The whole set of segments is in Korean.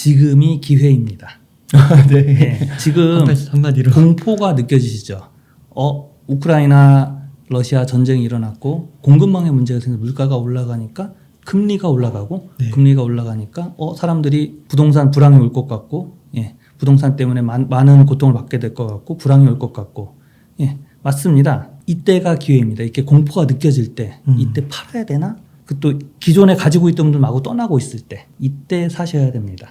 지금이 기회입니다. 네. 네, 지금 한마디로 공포가 느껴지시죠? 우크라이나 러시아 전쟁이 일어났고 공급망에 문제가 생겨서 물가가 올라가니까 금리가 올라가고 네. 금리가 올라가니까 사람들이 부동산 불황이 올 것 같고 부동산 때문에 많은 고통을 받게 될 것 같고 불황이 올 것 같고 맞습니다. 이때가 기회입니다. 이렇게 공포가 느껴질 때 이때 팔아야 되나? 또 기존에 가지고 있던 분들 마구 떠나고 있을 때 이때 사셔야 됩니다.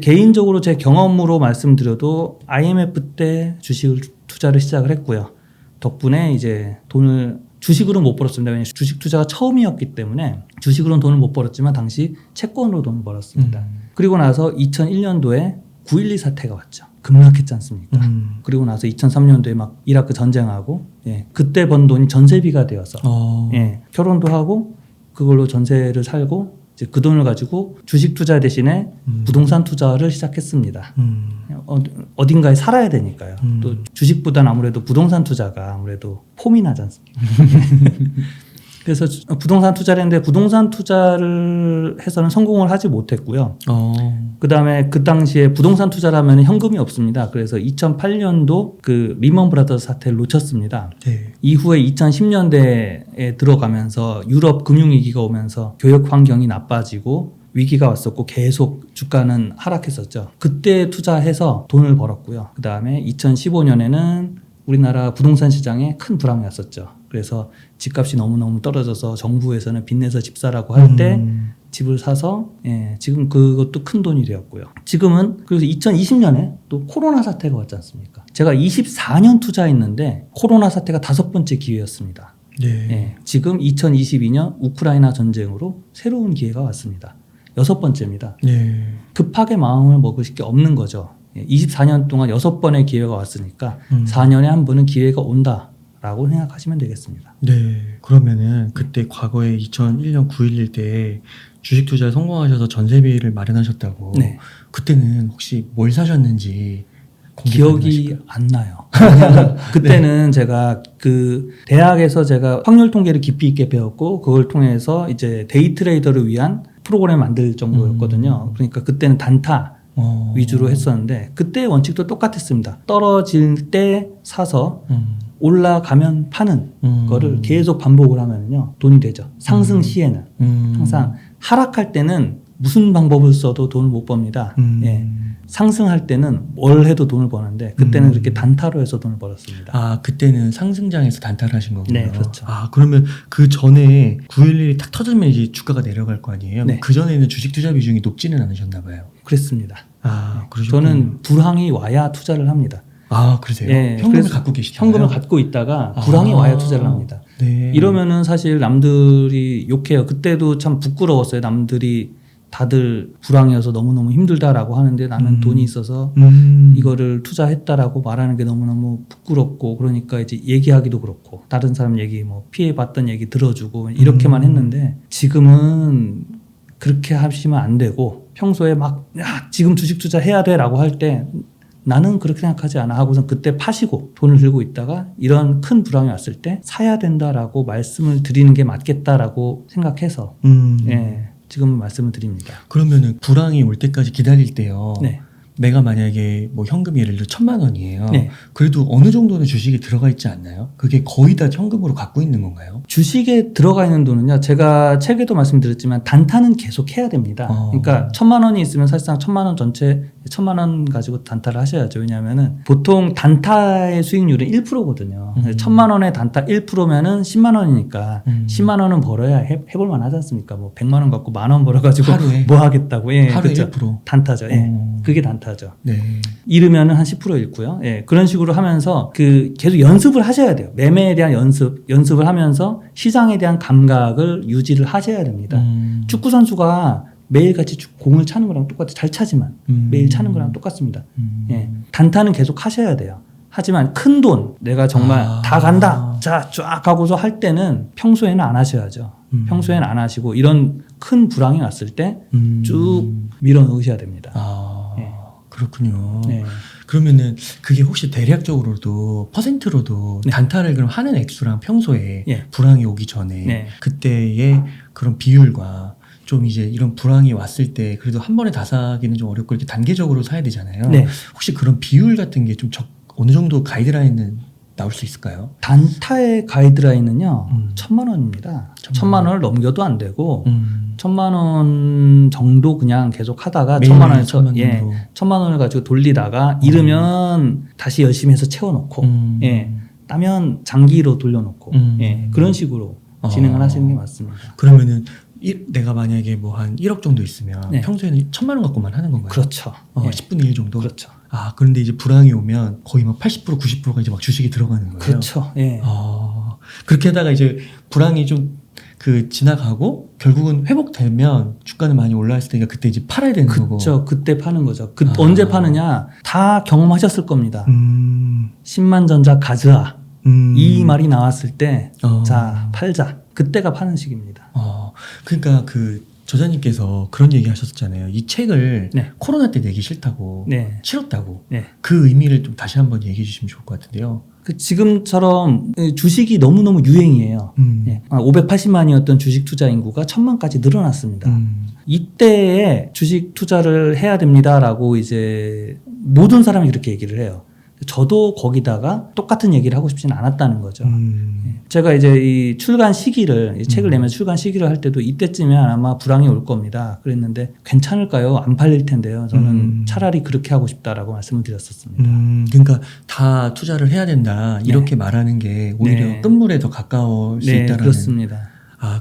개인적으로 제 경험으로 말씀드려도 IMF 때 주식을 투자를 시작을 했고요. 덕분에 이제 돈을 주식으로 못 벌었습니다. 왜냐하면 주식 투자가 처음이었기 때문에 주식으로는 돈을 못 벌었지만 당시 채권으로 돈을 벌었습니다. 그리고 나서 2001년도에 9.12 사태가 왔죠. 급락했지 않습니까? 그리고 나서 2003년도에 막 이라크 전쟁하고 그때 번 돈이 전세비가 되어서 결혼도 하고 그걸로 전세를 살고 이제 그 돈을 가지고 주식 투자 대신에 부동산 투자를 시작했습니다. 어딘가에 살아야 되니까요. 또 주식보다는 아무래도 부동산 투자가 아무래도 폼이 나지 않습니까? 그래서 부동산 투자를 했는데 부동산 투자를 해서는 성공을 하지 못했고요. 그다음에 그 당시에 부동산 투자를 하면 현금이 없습니다. 그래서 2008년도 그 리먼 브라더스 사태를 놓쳤습니다. 네. 이후에 2010년대에 들어가면서 유럽 금융위기가 오면서 교역 환경이 나빠지고 위기가 왔었고 계속 주가는 하락했었죠. 그때 투자해서 돈을 벌었고요. 그다음에 2015년에는 우리나라 부동산 시장에 큰 불황이 왔었죠. 그래서 집값이 너무너무 떨어져서 정부에서는 빚내서 집 사라고 할 때 집을 사서 지금 그것도 큰 돈이 되었고요. 지금은 그래서 2020년에 또 코로나 사태가 왔지 않습니까? 제가 24년 투자했는데 코로나 사태가 5번째 기회였습니다. 네. 지금 2022년 우크라이나 전쟁으로 새로운 기회가 왔습니다. 6번째입니다. 네. 급하게 마음을 먹을 게 없는 거죠. 24년 동안 6번의 기회가 왔으니까 4년에 한 번은 기회가 온다라고 생각하시면 되겠습니다. 네. 그러면은 그때 과거에 2001년 9.11 때 주식 투자에 성공하셔서 전세비를 마련하셨다고. 네. 그때는 혹시 뭘 사셨는지 기억이 안 나요. 그때는 제가 그 대학에서 제가 확률 통계를 깊이 있게 배웠고 그걸 통해서 이제 데이 트레이더를 위한 프로그램 만들 정도였거든요. 그러니까 그때는 단타 위주로 했었는데 그때 원칙도 똑같았습니다. 떨어질 때 사서 올라가면 파는 거를 계속 반복을 하면요 돈이 되죠. 상승 시에는 항상 하락할 때는 무슨 방법을 써도 돈을 못 법니다. 상승할 때는 뭘 해도 돈을 버는데 그때는 그렇게 단타로 해서 돈을 벌었습니다. 아, 그때는 상승장에서 단타를 하신 거군요. 네, 그렇죠. 아, 그러면 그 전에 9.11이 딱 터지면 이제 주가가 내려갈 거 아니에요? 네. 그 전에는 주식 투자 비중이 높지는 않으셨나 봐요. 그랬습니다. 아, 그러셨군요. 저는 불황이 와야 투자를 합니다. 아, 그러세요? 현금을 갖고 계시잖아요. 현금을 갖고 있다가 불황이 와야 투자를 합니다. 네. 이러면은 사실 남들이 욕해요. 그때도 참 부끄러웠어요. 남들이 다들 불황이어서 너무너무 힘들다라고 하는데 나는 돈이 있어서 이거를 투자했다라고 말하는 게 너무너무 부끄럽고 그러니까 이제 얘기하기도 그렇고 다른 사람 얘기 뭐 피해봤던 얘기 들어주고 이렇게만 했는데 지금은 그렇게 하시면 안 되고 평소에 막 지금 주식 투자 해야 돼 라고 할 때 나는 그렇게 생각하지 않아 하고선 그때 파시고 돈을 들고 있다가 이런 큰 불황이 왔을 때 사야 된다라고 말씀을 드리는 게 맞겠다라고 생각해서 지금 말씀을 드립니다. 그러면은 불황이 올 때까지 기다릴 때요. 네. 내가 만약에 뭐 현금이 예를 들어 1,000만 원이에요. 네. 그래도 어느 정도는 주식에 들어가 있지 않나요? 그게 거의 다 현금으로 갖고 있는 건가요? 주식에 들어가 있는 돈은요. 제가 책에도 말씀드렸지만 단타는 계속 해야 됩니다. 그러니까 1,000만 원이 있으면 사실상 1,000만 원 전체 1,000만 원 가지고 단타를 하셔야죠. 왜냐하면은 보통 단타의 수익률은 1%거든요. 1,000만 원의 단타 1%면은 10만 원이니까 10만 원은 벌어야 해볼 만하지 않습니까? 뭐 100만 원 갖고 10,000원 벌어가지고 하루에? 뭐 하겠다고? 하루에 그렇죠. 1%? 단타죠. 그게 단타죠. 네. 잃으면은 한 10% 잃고요. 그런 식으로 하면서 그 계속 연습을 하셔야 돼요. 매매에 대한 연습을 하면서 시장에 대한 감각을 유지를 하셔야 됩니다. 축구 선수가 매일같이 공을 차는 거랑 똑같이 잘 차지만 매일 차는 거랑 똑같습니다. 단타는 계속 하셔야 돼요. 하지만 큰 돈 내가 정말 다 간다 자 쫙 하고서 할 때는 평소에는 안 하셔야죠. 평소에는 안 하시고 이런 큰 불황이 왔을 때 쭉 밀어 넣으셔야 됩니다. 그렇군요. 네. 그러면은 그게 혹시 대략적으로도 퍼센트로도 단타를 그럼 하는 액수랑 평소에 불황이 오기 전에 그때의 그런 비율과 좀 이제 이런 불황이 왔을 때 그래도 한 번에 다 사기는 좀 어렵고 이렇게 단계적으로 사야 되잖아요. 네. 혹시 그런 비율 같은 게 좀 어느 정도 가이드라인은 나올 수 있을까요? 단타의 가이드라인은요, 1,000만 원입니다. 1,000만 원을 넘겨도 안 되고, 1,000만 원 정도 그냥 계속 하다가 매일 1,000만 원에서 1,000만 1,000만 원을 가지고 돌리다가 잃으면 다시 열심히 해서 채워놓고, 예, 따면 장기로 돌려놓고, 예, 그런 식으로 진행을 하시는 게 맞습니다. 그러면은 내가 만약에 뭐 한 1억 정도 있으면 네. 평소에는 1,000만 원 갖고만 하는 건가요? 그렇죠. 예, 10분의 1 정도? 그렇죠. 아, 그런데 이제 불황이 오면 거의 막 80%, 90%가 이제 막 주식이 들어가는 거예요. 그렇죠. 예. 그렇게 하다가 이제 불황이 좀 지나가고 결국은 회복되면 주가는 많이 올라왔을 테니까 그때 이제 팔아야 되는 거고. 그렇죠. 그때 파는 거죠. 언제 파느냐? 다 경험하셨을 겁니다. 10만 전자 가즈아. 이 말이 나왔을 때, 자, 팔자. 그때가 파는 시기입니다. 그러니까 저자님께서 그런 얘기 하셨잖아요. 이 책을 네. 코로나 때 내기 싫다고, 네. 싫었다고. 네. 그 의미를 좀 다시 한번 얘기해 주시면 좋을 것 같은데요. 지금처럼 주식이 너무너무 유행이에요. 예. 580만이었던 주식 투자 인구가 1,000만까지 늘어났습니다. 이때에 주식 투자를 해야 됩니다라고 이제 모든 사람이 그렇게 얘기를 해요. 저도 거기다가 똑같은 얘기를 하고 싶지는 않았다는 거죠. 예. 제가 이제 이 출간 시기를, 이 책을 내면 출간 시기를 할 때도 이때쯤이면 아마 불황이 올 겁니다. 그랬는데 괜찮을까요? 안 팔릴 텐데요. 저는 차라리 그렇게 하고 싶다라고 말씀을 드렸었습니다. 그러니까 다 투자를 해야 된다. 이렇게 말하는 게 오히려 네. 끝물에 더 가까울 수 네, 있다라는. 그렇습니다.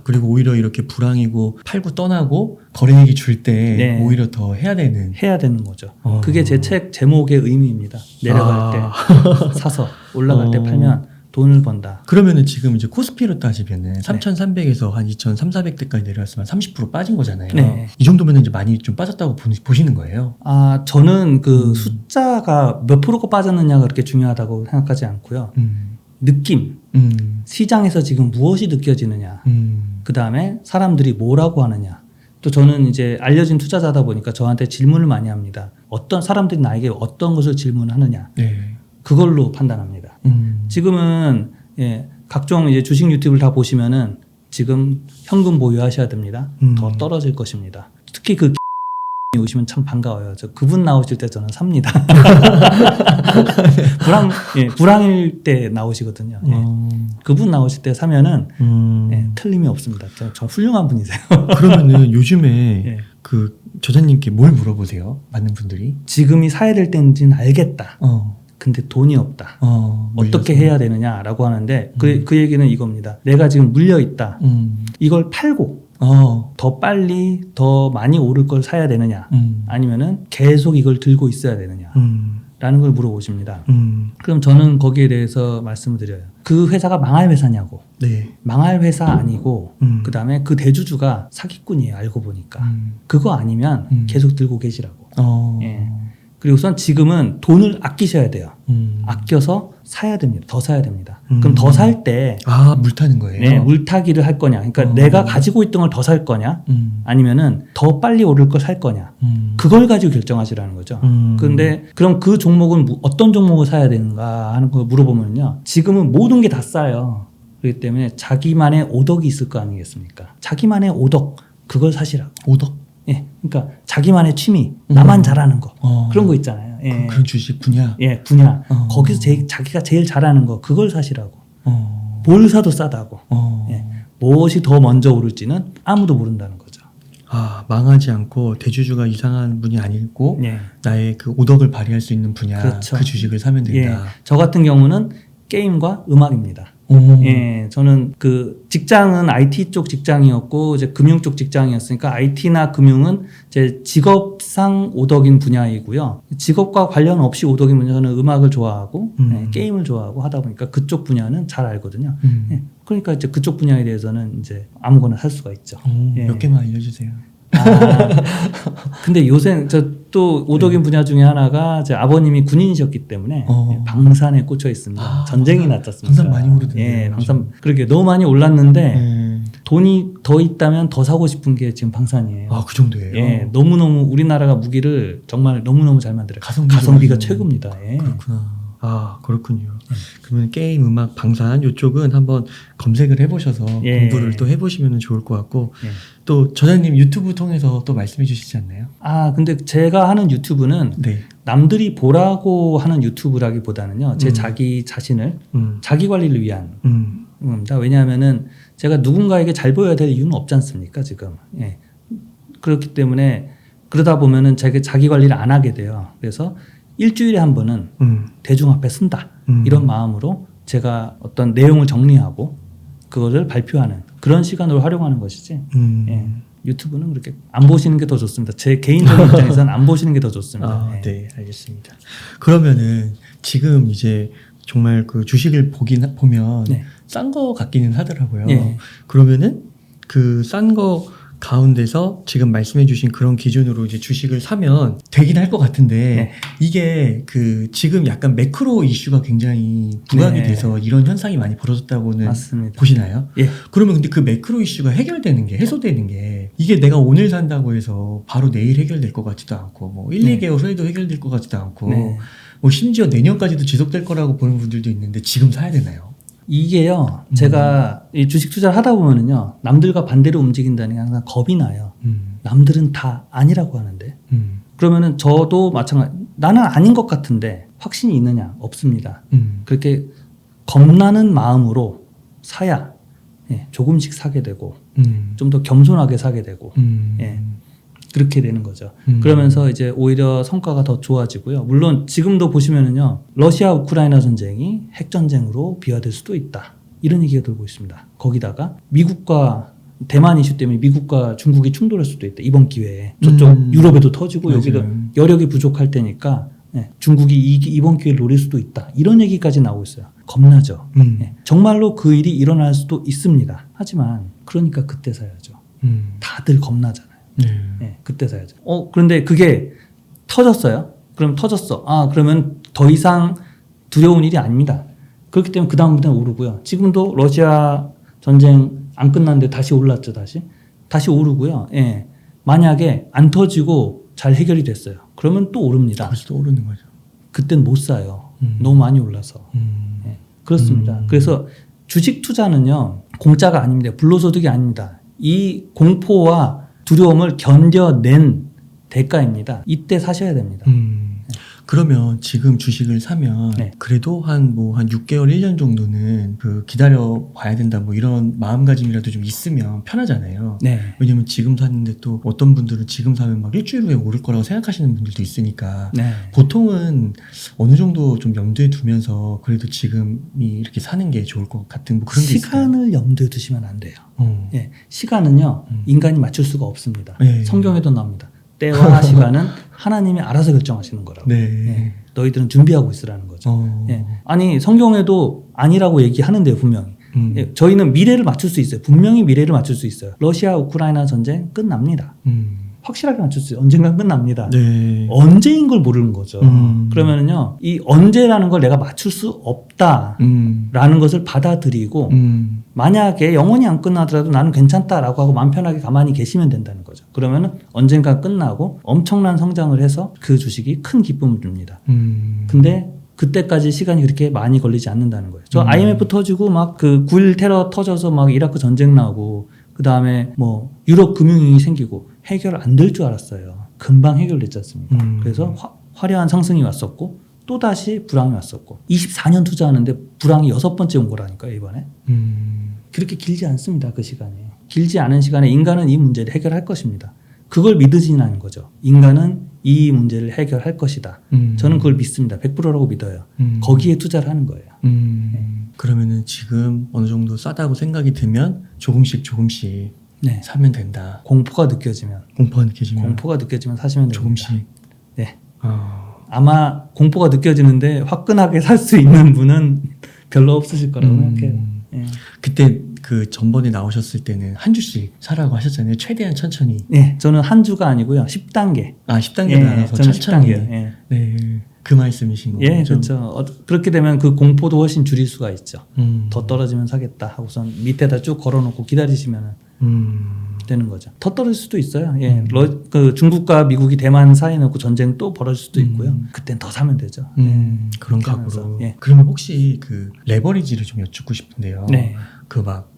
그리고 오히려 이렇게 불황이고 팔고 떠나고 거래액이 줄 때 네. 오히려 더 해야 되는 거죠. 그게 제 책 제목의 의미입니다. 내려갈 때 사서 올라갈 때 팔면 돈을 번다. 그러면은 지금 이제 코스피로 따지면은 3,300에서 한 2,300~400대까지 내려왔으면 30% 빠진 거잖아요. 네. 이 정도면은 이제 많이 좀 빠졌다고 보시는 거예요? 저는 숫자가 몇 프로가 빠졌느냐가 그렇게 중요하다고 생각하지 않고요. 느낌, 시장에서 지금 무엇이 느껴지느냐, 그 다음에 사람들이 뭐라고 하느냐. 또 저는 이제 알려진 투자자다 보니까 저한테 질문을 많이 합니다. 어떤 사람들이 나에게 어떤 것을 질문하느냐, 네. 그걸로 판단합니다. 지금은 각종 이제 주식 유튜브를 다 보시면은 지금 현금 보유하셔야 됩니다. 더 떨어질 것입니다. 특히 오시면 참 반가워요. 그분 나오실 때 저는 삽니다. 불황일 때 나오시거든요. 그분 나오실 때 사면은 틀림이 없습니다. 정 훌륭한 분이세요. 그러면은 요즘에 저자님께 뭘 물어보세요? 많은 분들이 지금이 사야 될 때인지는 알겠다. 근데 돈이 없다. 어떻게 해야 되느냐라고 하는데 그 얘기는 이겁니다. 내가 지금 물려 있다. 이걸 팔고 더 빨리 더 많이 오를 걸 사야 되느냐, 아니면은 계속 이걸 들고 있어야 되느냐 라는 걸 물어보십니다. 그럼 저는 거기에 대해서 말씀을 드려요. 그 회사가 망할 회사냐고. 네. 망할 회사 아니고 그 다음에 그 대주주가 사기꾼이에요. 알고 보니까. 그거 아니면 계속 들고 계시라고. 예. 그리고 우선 지금은 돈을 아끼셔야 돼요. 아껴서 사야 됩니다. 더 사야 됩니다. 그럼 더 살 때 물 타는 거예요? 네, 물타기를 할 거냐. 그러니까 내가 가지고 있던 걸 더 살 거냐, 아니면은 더 빨리 오를 걸 살 거냐. 그걸 가지고 결정하시라는 거죠. 그런데 그럼 그 종목은 어떤 종목을 사야 되는가 하는 걸 물어보면요. 지금은 모든 게 다 싸요. 그렇기 때문에 자기만의 오덕이 있을 거 아니겠습니까? 자기만의 오덕, 그걸 사시라고. 오덕? 예, 그러니까 자기만의 취미, 나만 잘하는 거, 그런 거 있잖아요. 예. 그런 주식 분야? 예, 분야. 거기서 자기가 제일 잘하는 거, 그걸 사시라고. 뭘 사도 싸다고. 예. 무엇이 더 먼저 오를지는 아무도 모른다는 거죠. 망하지 않고 대주주가 이상한 분이 아니고 예. 나의 그 오덕을 발휘할 수 있는 분야, 그렇죠. 그 주식을 사면 된다. 예. 저 같은 경우는 게임과 음악입니다. 예, 저는 직장은 IT 쪽 직장이었고 이제 금융 쪽 직장이었으니까 IT나 금융은 제 직업상 오덕인 분야이고요. 직업과 관련 없이 오덕인 분야, 저는 음악을 좋아하고 게임을 좋아하고 하다 보니까 그쪽 분야는 잘 알거든요. 예, 그러니까 이제 그쪽 분야에 대해서는 이제 아무거나 살 수가 있죠. 예. 몇 개만 알려주세요. 근데 요새 또 오덕인 분야 중에 하나가 제 아버님이 군인이셨기 때문에 방산에 꽂혀 있습니다. 전쟁이 났었습니다. 방산 많이 오르던데요. 예, 방산 그렇게 너무 많이 올랐는데 돈이 더 있다면 더 사고 싶은 게 지금 방산이에요. 그 정도예요? 예, 너무너무 우리나라가 무기를 정말 너무너무 잘 만들어요. 가성비가 가성비가 최고입니다. 예. 그렇구나. 아, 그렇군요. 그러면 게임, 음악, 방산 이쪽은 한번 검색을 해보셔서 예. 공부를 또 해보시면 좋을 것 같고 예. 또 저자님 유튜브 통해서 또 말씀해 주시지 않나요? 아, 근데 제가 하는 유튜브는 네. 남들이 보라고 하는 유튜브라기보다는요, 제 음. 자기 자신을 음. 자기 관리를 위한 음. 겁니다. 왜냐하면은 제가 누군가에게 잘 보여야 될 이유는 없지 않습니까, 지금. 예. 그렇기 때문에 그러다 보면은 자기 관리를 안 하게 돼요. 그래서 일주일에 한 번은 대중 앞에 쓴다. 이런 마음으로 제가 어떤 내용을 정리하고 그거를 발표하는 그런 시간으로 활용하는 것이지. 예. 유튜브는 그렇게 안 보시는 게 더 좋습니다. 제 개인적인 입장에서는 안 보시는 게 더 좋습니다. 아, 예. 네, 알겠습니다. 그러면은 지금 이제 정말 그 주식을 보면 네. 싼 거 같기는 하더라고요. 예. 그러면은 그 싼 거 가운데서 지금 말씀해주신 그런 기준으로 이제 주식을 사면 되긴 할 것 같은데 네. 이게 그 지금 약간 매크로 이슈가 굉장히 부각이 네. 돼서 이런 현상이 많이 벌어졌다고는 맞습니다. 보시나요? 예. 그러면 근데 그 매크로 이슈가 해결되는 게 해소되는 게 이게 내가 오늘 산다고 해서 바로 내일 해결될 것 같지도 않고 뭐 1, 네. 2개월 후에도 해결될 것 같지도 않고 네. 뭐 심지어 내년까지도 지속될 거라고 보는 분들도 있는데 지금 사야 되나요? 이게요, 제가 이 주식 투자를 하다 보면은요, 남들과 반대로 움직인다는 게 항상 겁이 나요. 남들은 다 아니라고 하는데. 그러면은 저도 마찬가지, 나는 아닌 것 같은데 확신이 있느냐? 없습니다. 그렇게 겁나는 마음으로 사야 예, 조금씩 사게 되고, 좀 더 겸손하게 사게 되고, 예, 그렇게 되는 거죠. 그러면서 이제 오히려 성과가 더 좋아지고요. 물론 지금도 보시면은요, 러시아 우크라이나 전쟁이 핵전쟁으로 비화될 수도 있다. 이런 얘기가 돌고 있습니다. 거기다가 미국과 대만 이슈 때문에 미국과 중국이 충돌할 수도 있다. 이번 기회에. 저쪽 유럽에도 터지고 맞아요. 여기도 여력이 부족할 테니까 예, 중국이 이번 기회를 노릴 수도 있다. 이런 얘기까지 나오고 있어요. 겁나죠. 예, 정말로 그 일이 일어날 수도 있습니다. 하지만 그러니까 그때 사야죠. 다들 겁나잖아요. 예, 그때 사야죠. 그런데 그게 터졌어요. 그럼 터졌어. 아, 그러면 더 이상 두려운 일이 아닙니다. 그렇기 때문에 그다음부터는 오르고요. 지금도 러시아 전쟁 안 끝났는데 다시 올랐죠, 다시 오르고요. 예. 만약에 안 터지고 잘 해결이 됐어요. 그러면 또 오릅니다. 벌써 또 오르는 거죠. 그땐 못 사요. 너무 많이 올라서. 예. 그렇습니다. 그래서 주식 투자는요, 공짜가 아닙니다. 불로소득이 아닙니다. 이 공포와 두려움을 견뎌낸 대가입니다. 이때 사셔야 됩니다. 그러면 지금 주식을 사면 네. 그래도 한 6개월, 1년 정도는 그 기다려 봐야 된다 뭐 이런 마음가짐이라도 좀 있으면 편하잖아요. 네. 왜냐면 지금 샀는데 또 어떤 분들은 지금 사면 막 일주일 후에 오를 거라고 생각하시는 분들도 있으니까 네. 보통은 어느 정도 좀 염두에 두면서 그래도 지금이 이렇게 사는 게 좋을 것 같은 뭐 그런 게 있어요. 시간을 염두에 두시면 안 돼요. 예. 시간은요, 인간이 맞출 수가 없습니다. 네. 성경에도 나옵니다. 때와 시간은 하나님이 알아서 결정하시는 거라고. 네. 예. 너희들은 준비하고 있으라는 거죠. 예. 아니, 성경에도 아니라고 얘기하는데요, 분명히. 예. 저희는 미래를 맞출 수 있어요. 분명히 미래를 맞출 수 있어요. 러시아 우크라이나 전쟁 끝납니다. 확실하게 맞출 수 있어요. 언젠가 끝납니다. 네. 언제인 걸 모르는 거죠. 그러면은요, 이 언제라는 걸 내가 맞출 수 없다라는 것을 받아들이고, 만약에 영원히 안 끝나더라도 나는 괜찮다라고 하고 마음 편하게 가만히 계시면 된다는 거죠. 그러면은 언젠가 끝나고 엄청난 성장을 해서 그 주식이 큰 기쁨을 줍니다. 근데 그때까지 시간이 그렇게 많이 걸리지 않는다는 거예요. 저 IMF 터지고 막 그 9.11 테러 터져서 막 이라크 전쟁 나고 그 다음에 뭐 유럽 금융위기 생기고 해결 안 될 줄 알았어요. 금방 해결됐지 않습니까? 그래서 화려한 상승이 왔었고 또다시 불황이 왔었고 24년 투자하는데 불황이 6번째 온 거라니까요, 이번에. 그렇게 길지 않습니다, 그 시간이. 길지 않은 시간에 인간은 이 문제를 해결할 것입니다. 그걸 믿으시는 거죠. 인간은 이 문제를 해결할 것이다. 저는 그걸 믿습니다. 100%라고 믿어요. 거기에 투자를 하는 거예요. 그러면은 지금 어느 정도 싸다고 생각이 들면 조금씩 네. 사면 된다. 공포가 느껴지면 공포가 느껴지면 사시면 됩니다. 조금씩. 네. 아마 공포가 느껴지는데 화끈하게 살 수 있는 분은 별로 없으실 거라고 생각해요. 예. 그때 그 전번에 나오셨을 때는 한 주씩 사라고 하셨잖아요. 최대한 천천히. 네, 저는 한 주가 아니고요. 10단계. 10단계 예, 나눠서 저는 천천히. 10단계요. 예. 네. 그 말씀이신 거죠. 예, 그렇죠. 그렇게 되면 그 공포도 훨씬 줄일 수가 있죠. 음. 더 떨어지면 사겠다 하고선 밑에다 쭉 걸어놓고 기다리시면은 되는 거죠. 더 떨어질 수도 있어요. 예, 그 중국과 미국이 대만 사이에 놓고 전쟁 또 벌어질 수도 있고요. 그땐 더 사면 되죠. 그런 그렇게 하면서, 각오로. 예. 그러면 혹시 그 레버리지를 좀 여쭙고 싶은데요. 네.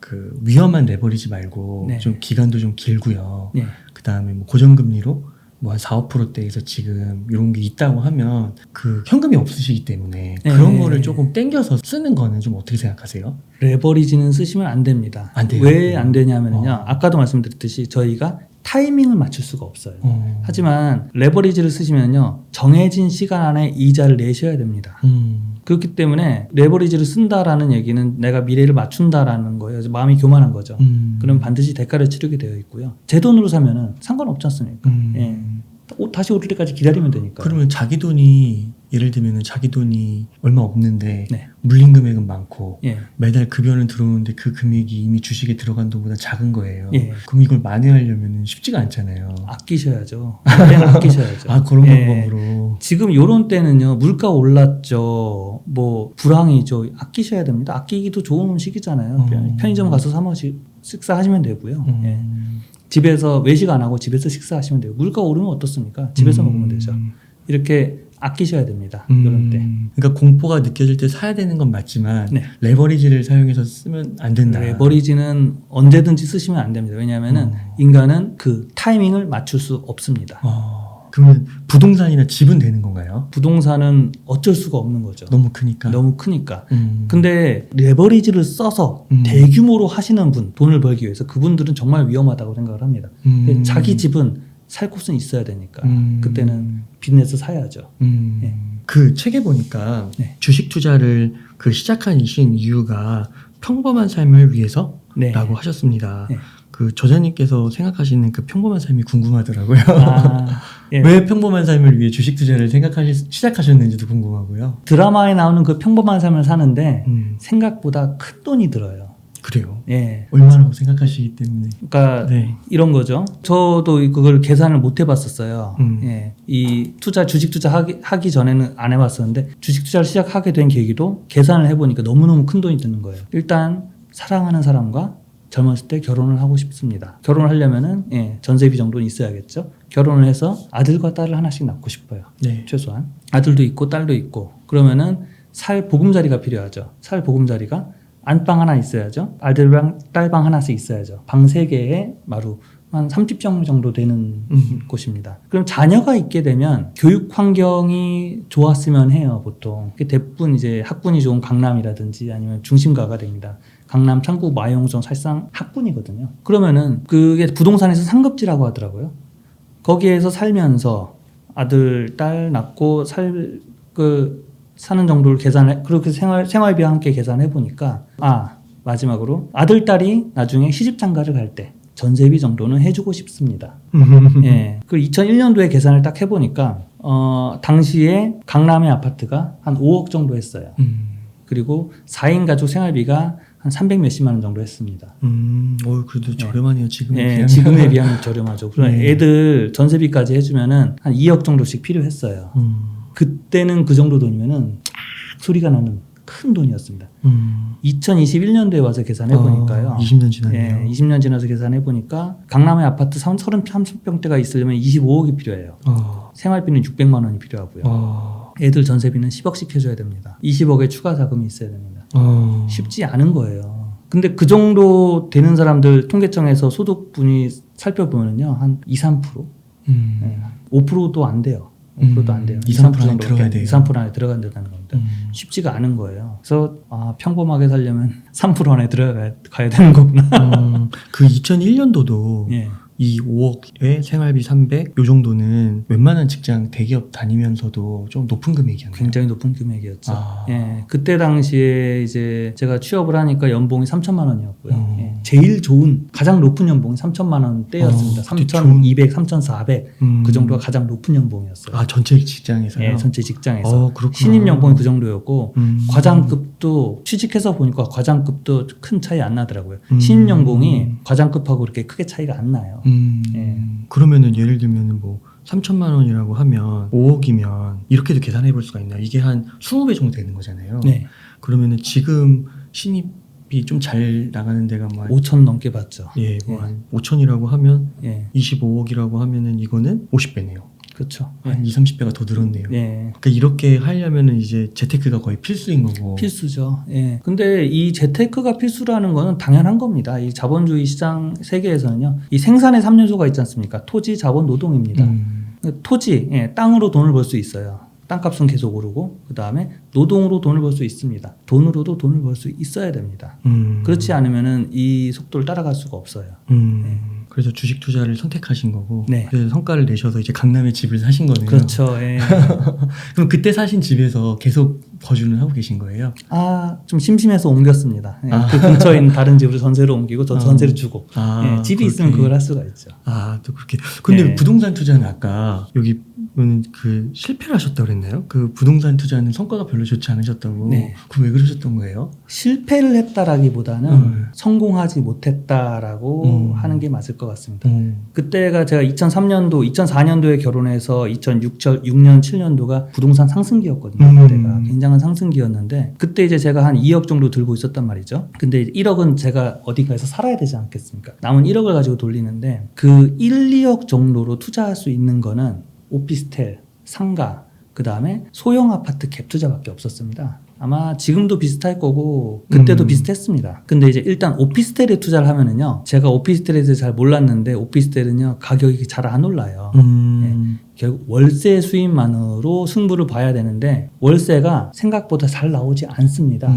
그 위험한 레버리지 말고 네. 좀 기간도 좀 길고요. 예. 그 다음에 뭐 고정금리로 뭐 한 4, 5%대에서 지금 이런 게 있다고 하면 그 현금이 없으시기 때문에 네. 그런 거를 조금 땡겨서 쓰는 거는 좀 어떻게 생각하세요? 레버리지는 쓰시면 안 됩니다. 안 돼요? 왜 안 되냐면요. 어. 아까도 말씀드렸듯이 저희가 타이밍을 맞출 수가 없어요. 어. 하지만 레버리지를 쓰시면요. 정해진 시간 안에 이자를 내셔야 됩니다. 그렇기 때문에 레버리지를 쓴다라는 얘기는 내가 미래를 맞춘다라는 거예요. 그래서 마음이 교만한 거죠. 그럼 반드시 대가를 치르게 되어 있고요. 제 돈으로 사면은 상관없지 않습니까? 예. 다시 오를 때까지 기다리면 되니까. 그러면 자기 돈이 예를 들면 자기 돈이 얼마 없는데 네. 물린 금액은 많고 예. 매달 급여는 들어오는데 그 금액이 이미 주식에 들어간 돈보다 작은 거예요. 예. 그럼 이걸 만회하려면 쉽지가 않잖아요. 아끼셔야죠. 그냥 아끼셔야죠. 아 그런 예. 방법으로. 지금 요런 때는요. 물가 올랐죠. 뭐 불황이죠. 아끼셔야 됩니다. 아끼기도 좋은 시기잖아요. 편의점 가서 사 먹으시 식사하시면 되고요. 예. 집에서 외식 안 하고 집에서 식사하시면 돼요. 물가 오르면 어떻습니까? 집에서 먹으면 되죠. 이렇게 아끼셔야 됩니다. 이런 때. 그러니까 공포가 느껴질 때 사야 되는 건 맞지만 네. 레버리지를 사용해서 쓰면 안 된다. 레버리지는 언제든지 쓰시면 안 됩니다. 왜냐하면은 인간은 그 타이밍을 맞출 수 없습니다. 그러면 부동산이나 집은 되는 건가요? 부동산은 어쩔 수가 없는 거죠. 너무 크니까. 너무 크니까. 근데 레버리지를 써서 음. 대규모로 하시는 분, 돈을 벌기 위해서 그분들은 정말 위험하다고 생각을 합니다. 자기 집은 살 곳은 있어야 되니까 그때는 빚내서 사야죠. 예. 그 책에 보니까 네. 주식 투자를 그 시작하신 이유가 평범한 삶을 위해서라고 네. 하셨습니다. 네. 그 저자님께서 생각하시는 그 평범한 삶이 궁금하더라고요. 아, 예. 왜 평범한 삶을 위해 주식 투자를 시작하셨는지도 궁금하고요. 드라마에 나오는 그 평범한 삶을 사는데 음, 생각보다 큰 돈이 들어요. 그래요. 예. 얼마라고 생각하시기 때문에. 그러니까 네. 이런 거죠. 저도 그걸 계산을 못 해봤었어요. 예. 이 주식 투자 하기 전에는 안 해봤었는데 주식 투자를 시작하게 된 계기도 계산을 해보니까 너무너무 큰 돈이 드는 거예요. 일단 사랑하는 사람과 젊었을 때 결혼을 하고 싶습니다. 결혼을 하려면은 전세비 정도는 있어야겠죠. 결혼을 해서 아들과 딸을 하나씩 낳고 싶어요. 네. 최소한 아들도 있고 딸도 있고 그러면은 살 보금자리가 필요하죠. 살 보금자리가 안방 하나 있어야죠. 아들방 딸방 하나씩 있어야죠. 방 3개에 마루 한 30평 정도 되는 곳입니다. 그럼 자녀가 있게 되면 교육 환경이 좋았으면 해요. 보통 대부분 이제 학군이 좋은 강남이라든지 아니면 중심가가 됩니다. 강남, 창구, 마용정, 살상 학군이거든요. 그러면은 그게 부동산에서 상급지라고 하더라고요. 거기에서 살면서 아들, 딸 낳고 사는 정도를 그렇게 생활비와 함께 계산해 보니까 마지막으로 아들, 딸이 나중에 시집장가를 갈 때 전세비 정도는 해주고 싶습니다. 예. 그 2001년도에 계산을 딱 해보니까 당시에 강남의 아파트가 한 5억 정도 했어요. 그리고 4인 가족 생활비가 한 300 몇십만 원 정도 했습니다. 그래도 저렴하네요. 지금에 예, 비하면. 지금에 비하면 저렴하죠. 그럼 네. 애들 전세비까지 해주면은 한 2억 정도씩 필요했어요. 그때는 그 정도 돈이면은 쫙 소리가 나는 큰 돈이었습니다. 2021년도에 와서 계산해 보니까요. 20년 지났네요. 예, 20년 지나서 계산해 보니까 강남의 아파트 30평대가 있으려면 25억이 필요해요. 생활비는 600만 원이 필요하고요. 애들 전세비는 10억씩 해줘야 됩니다. 20억의 추가 자금이 있어야 됩니다. 쉽지 않은 거예요. 근데 그 정도 되는 사람들 통계청에서 소득분위 살펴보면요. 한 2, 3%? 5%도 안 돼요. 5%도 안 돼요. 2, 3% 안에 들어가야 돼요. 2, 3% 안에 들어간다는 겁니다. 쉽지가 않은 거예요. 그래서 평범하게 살려면 3% 안에 들어가야 되는 거구나. 그 2001년도도 예. 이 5억에 생활비 300, 요 정도는 웬만한 직장 대기업 다니면서도 좀 높은 금액이었나요? 굉장히 높은 금액이었죠. 예, 그때 당시에 이제 제가 취업을 하니까 연봉이 3천만 원이었고요. 예, 제일 좋은 가장 높은 연봉이 3천만 원대였습니다. 3,200, 3,400 그 정도가 가장 높은 연봉이었어요. 전체 직장에서요? 예, 전체 직장에서 그렇구나. 신입 연봉이 그 정도였고 과장급도 취직해서 보니까 과장급도 큰 차이 안 나더라고요. 신입 연봉이 과장급하고 그렇게 크게 차이가 안 나요. 예. 그러면은 예를 들면은 뭐 3천만 원이라고 하면 5억이면 이렇게도 계산해 볼 수가 있나요? 이게 한 20배 정도 되는 거잖아요. 네. 그러면은 지금 신입 사업이 좀 잘 나가는 데가 뭐 5천 넘게 받죠. 예, 뭐한 5천이라고 하면 예, 25억이라고 하면은 이거는 50배네요. 그렇죠. 한 2, 30배가 더 늘었네요. 예. 그러니까 이렇게 하려면은 이제 재테크가 거의 필수인 거고. 필수죠. 예. 근데 이 재테크가 필수라는 거는 당연한 겁니다. 이 자본주의 시장 세계에서는요. 이 생산의 3요소가 있지 않습니까? 토지, 자본, 노동입니다. 토지, 예, 땅으로 돈을 벌 수 있어요. 땅값은 계속 오르고 그 다음에 노동으로 돈을 벌 수 있습니다. 돈으로도 돈을 벌 수 있어야 됩니다. 그렇지 않으면은 이 속도를 따라갈 수가 없어요. 그래서 주식 투자를 선택하신 거고, 네. 그래서 성과를 내셔서 이제 강남에 집을 사신 거네요. 그렇죠. 예. 그럼 그때 사신 집에서 계속 거주는 하고 계신 거예요? 좀 심심해서 옮겼습니다. 예. 그 근처에 있는 다른 집으로 전세로 옮기고 저 전세를 주고. 예. 집이 그렇게. 있으면 그걸 할 수가 있죠. 또 그렇게. 근데 네. 부동산 투자는 아까 여기 그 실패를 하셨다고 그랬나요? 그 부동산 투자는 성과가 별로 좋지 않으셨다고. 네. 그럼 왜 그러셨던 거예요? 실패를 했다라기보다는 성공하지 못했다라고 하는 게 맞을 것 같습니다. 그때가 제가 2003년도, 2004년도에 결혼해서 2006년, 7년도가 부동산 상승기였거든요. 그때가 굉장한 상승기였는데 그때 이제 제가 한 2억 정도 들고 있었단 말이죠. 근데 1억은 제가 어딘가에서 살아야 되지 않겠습니까? 남은 1억을 가지고 돌리는데 그 1, 2억 정도로 투자할 수 있는 거는 오피스텔, 상가, 그 다음에 소형 아파트 갭 투자밖에 없었습니다. 아마 지금도 비슷할 거고 그때도 비슷했습니다. 근데 이제 일단 오피스텔에 투자를 하면은요, 제가 오피스텔에 대해서 잘 몰랐는데 오피스텔은요 가격이 잘 안 올라요. 예, 결국 월세 수입만으로 승부를 봐야 되는데 월세가 생각보다 잘 나오지 않습니다.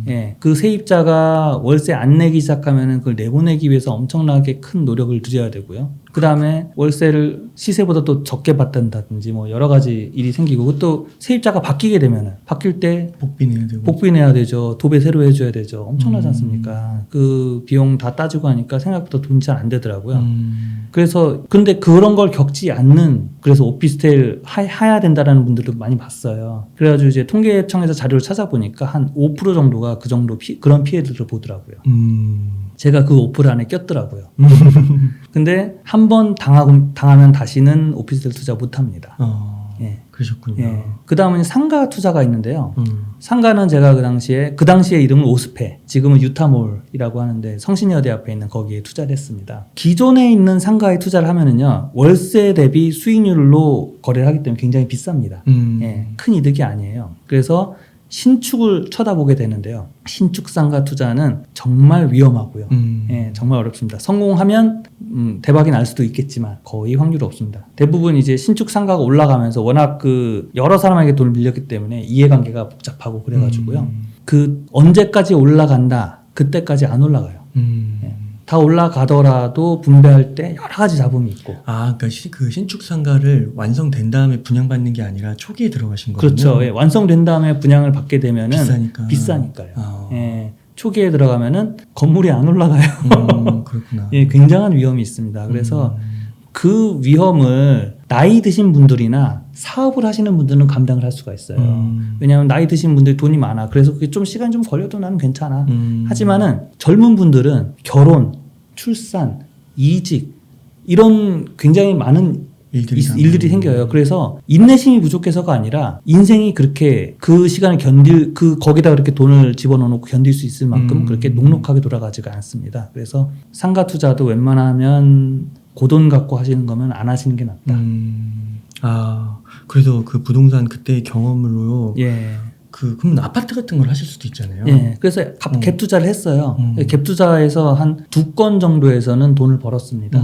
예, 그 세입자가 월세 안 내기 시작하면은 그걸 내보내기 위해서 엄청나게 큰 노력을 들여야 되고요. 그 다음에 월세를 시세보다 또 적게 받는다든지 뭐 여러 가지 일이 생기고 또 세입자가 바뀌게 되면은 바뀔 때 복비 내야 되고. 복비 내야 되죠. 도배 새로 해줘야 되죠. 엄청나지 않습니까? 그 비용 다 따지고 하니까 생각보다 돈이 잘 안 되더라고요. 그래서 근데 그런 걸 겪지 않는, 그래서 오피스텔 해야 된다라는 분들도 많이 봤어요. 그래가지고 이제 통계청에서 자료를 찾아보니까 한 5% 정도가 그 정도 그런 피해들을 보더라고요. 제가 그 5% 안에 꼈더라고요. 근데 한 번 당하면 다시는 오피스텔 투자 못 합니다. 예. 그러셨군요. 예. 그 다음은 상가 투자가 있는데요. 상가는 제가 그 당시에 이름을 오스페, 지금은 유타몰이라고 하는데 성신여대 앞에 있는 거기에 투자를 했습니다. 기존에 있는 상가에 투자를 하면은요, 월세 대비 수익률로 거래를 하기 때문에 굉장히 비쌉니다. 예. 큰 이득이 아니에요. 그래서 신축을 쳐다보게 되는데요. 신축 상가 투자는 정말 위험하고요. 예, 정말 어렵습니다. 성공하면 대박이 날 수도 있겠지만 거의 확률이 없습니다. 대부분 이제 신축 상가가 올라가면서 워낙 그 여러 사람에게 돈을 밀렸기 때문에 이해관계가 복잡하고 그래가지고요. 그 언제까지 올라간다, 그때까지 안 올라가요. 예. 다 올라가더라도 분배할 때 여러 가지 잡음이 있고. 그러니까 그 신축 상가를 완성된 다음에 분양받는 게 아니라 초기에 들어가신 거군요. 그렇죠. 예, 완성된 다음에 분양을 받게 되면은 비싸니까요. 예, 초기에 들어가면은 건물이 안 올라가요. 그렇구나. 예, 굉장한 위험이 있습니다. 그래서 그 위험을 나이 드신 분들이나 사업을 하시는 분들은 감당을 할 수가 있어요. 왜냐하면 나이 드신 분들이 돈이 많아. 그래서 그게 좀 시간이 좀 걸려도 나는 괜찮아. 하지만은 젊은 분들은 결혼, 출산, 이직 이런 굉장히 많은 일들이 생겨요. 그래서 인내심이 부족해서가 아니라 인생이 그렇게 그 시간을 거기다 그렇게 돈을 집어넣고 견딜 수 있을 만큼 그렇게 녹록하게 돌아가지가 않습니다. 그래서 상가 투자도 웬만하면 고돈 갖고 하시는 거면 안 하시는 게 낫다. 그래서 그 부동산 그때의 경험으로 예. 그럼 아파트 같은 걸 하실 수도 있잖아요. 예. 그래서 갭 투자를 했어요. 갭 투자에서 한 2건 정도에서는 돈을 벌었습니다.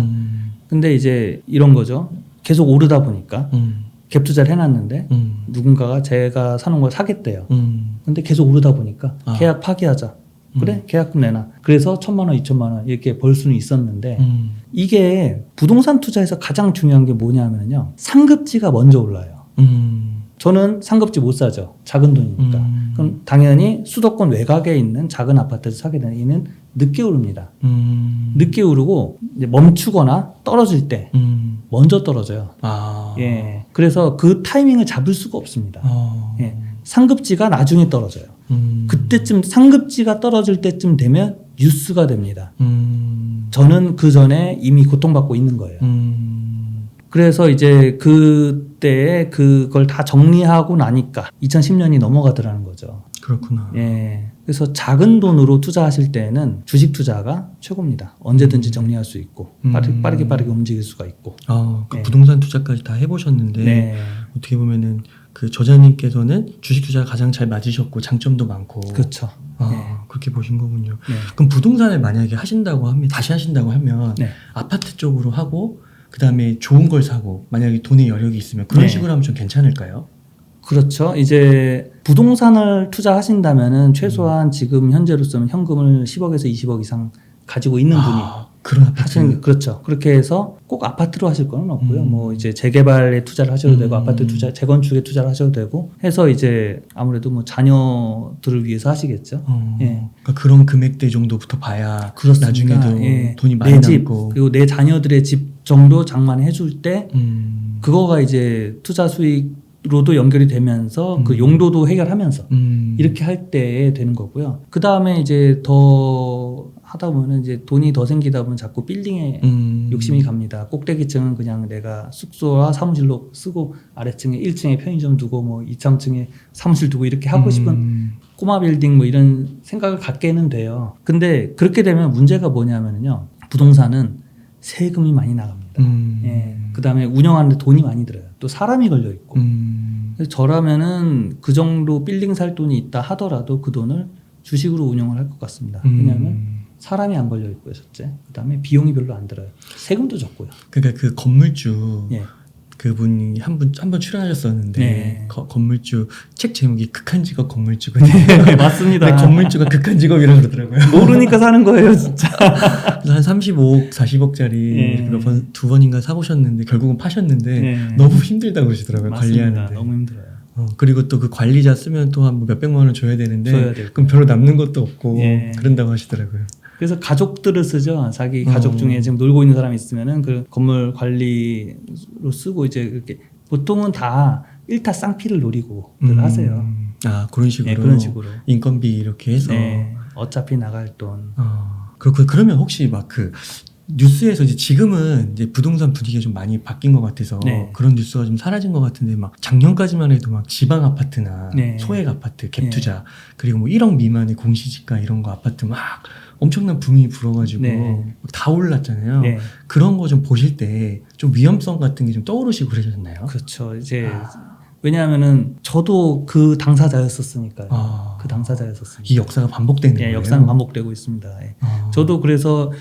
근데 이제 이런 거죠. 계속 오르다 보니까 갭 투자를 해놨는데 누군가가 제가 사는 걸 사겠대요. 근데 계속 오르다 보니까 계약 파기하자. 그래? 계약금 내놔. 그래서 1,000만 원, 2,000만 원 이렇게 벌 수는 있었는데 이게 부동산 투자에서 가장 중요한 게 뭐냐면요, 상급지가 먼저 올라요. 저는 상급지 못 사죠. 작은 돈이니까. 그럼 당연히 수도권 외곽에 있는 작은 아파트를 사게 되는 이는 늦게 오릅니다. 늦게 오르고 이제 멈추거나 떨어질 때 먼저 떨어져요. 예. 그래서 그 타이밍을 잡을 수가 없습니다. 예. 상급지가 나중에 떨어져요. 그때쯤 상급지가 떨어질 때쯤 되면 뉴스가 됩니다. 저는 그 전에 이미 고통받고 있는 거예요. 그래서 이제 그때 그걸 다 정리하고 나니까 2010년이 넘어가더라는 거죠. 그렇구나. 예. 그래서 작은 돈으로 투자하실 때는 주식 투자가 최고입니다. 언제든지 정리할 수 있고 빠르게 움직일 수가 있고. 그 네. 부동산 투자까지 다 해보셨는데 네, 어떻게 보면은 그 저자님께서는 주식 투자가 가장 잘 맞으셨고 장점도 많고 그렇죠. 그렇게 보신 거군요. 네. 그럼 부동산을 만약에 하신다고 하면 다시 하신다고 하면 네. 아파트 쪽으로 하고 그 다음에 좋은 걸 사고 만약에 돈의 여력이 있으면 그런 네. 식으로 하면 좀 괜찮을까요? 그렇죠. 이제 부동산을 투자하신다면은 최소한 지금 현재로서는 현금을 10억에서 20억 이상 가지고 있는 분이 그런 아파트. 하시는 그렇죠. 그렇게 해서 꼭 아파트로 하실 건 없고요. 뭐 이제 재개발에 투자를 하셔도 되고 아파트 투자, 재건축에 투자를 하셔도 되고 해서 이제 아무래도 뭐 자녀들을 위해서 하시겠죠. 예. 그러니까 그런 금액대 정도부터 봐야 그렇습니다. 나중에도 예. 돈이 많이 내 집, 남고. 그리고 내 자녀들의 집 정도 장만해 줄 때 그거가 이제 투자 수익으로도 연결이 되면서 그 용도도 해결하면서 이렇게 할 때 되는 거고요. 그 다음에 이제 더 하다 보면 이제 돈이 더 생기다 보면 자꾸 빌딩에 욕심이 갑니다. 꼭대기층은 그냥 내가 숙소와 사무실로 쓰고 아래층에 1층에 편의점 두고 뭐 2, 3층에 사무실 두고 이렇게 하고 싶은 꼬마 빌딩 뭐 이런 생각을 갖게는 돼요. 근데 그렇게 되면 문제가 뭐냐면요. 부동산은 세금이 많이 나갑니다. 예. 그 다음에 운영하는데 돈이 많이 들어요. 또 사람이 걸려 있고. 그래서 저라면은 그 정도 빌딩 살 돈이 있다 하더라도 그 돈을 주식으로 운영을 할 것 같습니다. 왜냐하면 사람이 안 걸려 있고요, 첫째. 그 다음에 비용이 별로 안 들어요. 세금도 적고요. 그러니까 그 건물주 예. 그분이 한 번 출연하셨었는데 네. 건물주 책 제목이 극한 직업 건물주거든요. 네, 맞습니다. 근데 건물주가 극한 직업이라고 그러더라고요. 모르니까 사는 거예요, 진짜. 그래서 한 35억, 40억짜리 네. 두 번인가 사보셨는데 결국은 파셨는데 네. 너무 힘들다고 그러시더라고요. 맞습니다. 관리하는데. 너무 힘들어요. 그리고 또 그 관리자 쓰면 또 한 뭐 몇백만 원 줘야 되는데 줘야 되고. 그럼 별로 남는 것도 없고 예. 그런다고 하시더라고요. 그래서 가족들을 쓰죠. 자기 가족 중에 지금 놀고 있는 사람이 있으면은 그 건물 관리로 쓰고 이제 이렇게 보통은 다 일타 쌍피를 노리고 하세요. 그런 식으로. 네, 그런 식으로. 인건비 이렇게 해서. 네, 어차피 나갈 돈. 그렇고 그러면 혹시 막 그 뉴스에서 이제 지금은 이제 부동산 분위기가 좀 많이 바뀐 것 같아서 네. 그런 뉴스가 좀 사라진 것 같은데 막 작년까지만 해도 막 지방 아파트나 네. 소액 아파트 갭 투자 그리고 뭐 1억 미만의 공시지가 이런 거 아파트 막 엄청난 붐이 불어가지고 네. 다 올랐잖아요. 네. 그런 거 좀 보실 때 좀 위험성 같은 게 좀 떠오르시고 그러셨나요? 그렇죠. 이제 왜냐하면은 저도 그 당사자였었으니까요. 그 당사자였었습니다. 이 역사가 반복되는 예, 거예요. 역사는 반복되고 있습니다. 예. 저도 그래서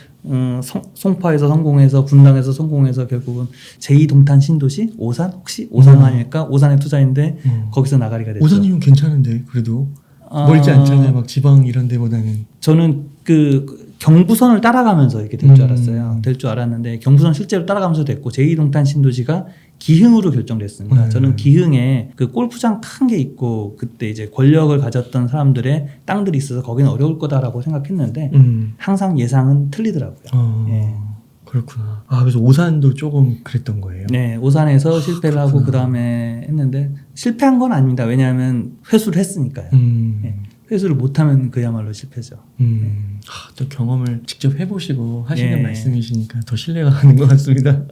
송파에서 성공해서 분당에서 성공해서 결국은 제2동탄 신도시 오산 혹시 오산 아닐까? 오산에 투자했는데 거기서 나가리가 됐죠. 오산이면 괜찮은데 그래도 멀지 않잖아요. 막 지방 이런 데보다는. 저는 그 경부선을 따라가면서 이렇게 될 줄 알았어요. 될 줄 알았는데 경부선 실제로 따라가면서 됐고 제2동탄 신도시가 기흥으로 결정됐습니다. 저는 기흥에 그 골프장 큰 게 있고 그때 이제 권력을 가졌던 사람들의 땅들이 있어서 거기는 어려울 거다라고 생각했는데 항상 예상은 틀리더라고요. 예. 그렇구나. 그래서 오산도 조금 그랬던 거예요. 네, 오산에서 실패를 하고 그 다음에 했는데 실패한 건 아닙니다. 왜냐하면 회수를 했으니까요. 예. 회수를 못하면 그야말로 실패죠. 또 경험을 직접 해보시고 하시는 예. 말씀이시니까 더 신뢰가 가는 것 같습니다.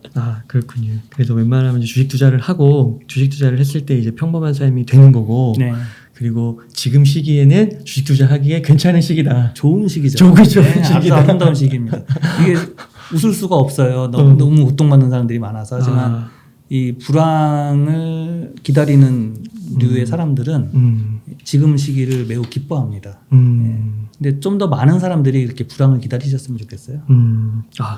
그렇군요. 그래서 웬만하면 이제 주식 투자를 하고 주식 투자를 했을 때 이제 평범한 삶이 되는 거고 네, 그리고 지금 시기에는 주식 투자하기에 괜찮은 시기다. 좋은 시기죠. 좋은 아주 시기다. 아름다운 시기입니다. 이게 웃을 수가 없어요. 너무 고통받는 사람들이 많아서. 하지만 이 불황을 기다리는 류의 사람들은 지금 시기를 매우 기뻐합니다. 예. 근데 좀 더 많은 사람들이 이렇게 불황을 기다리셨으면 좋겠어요.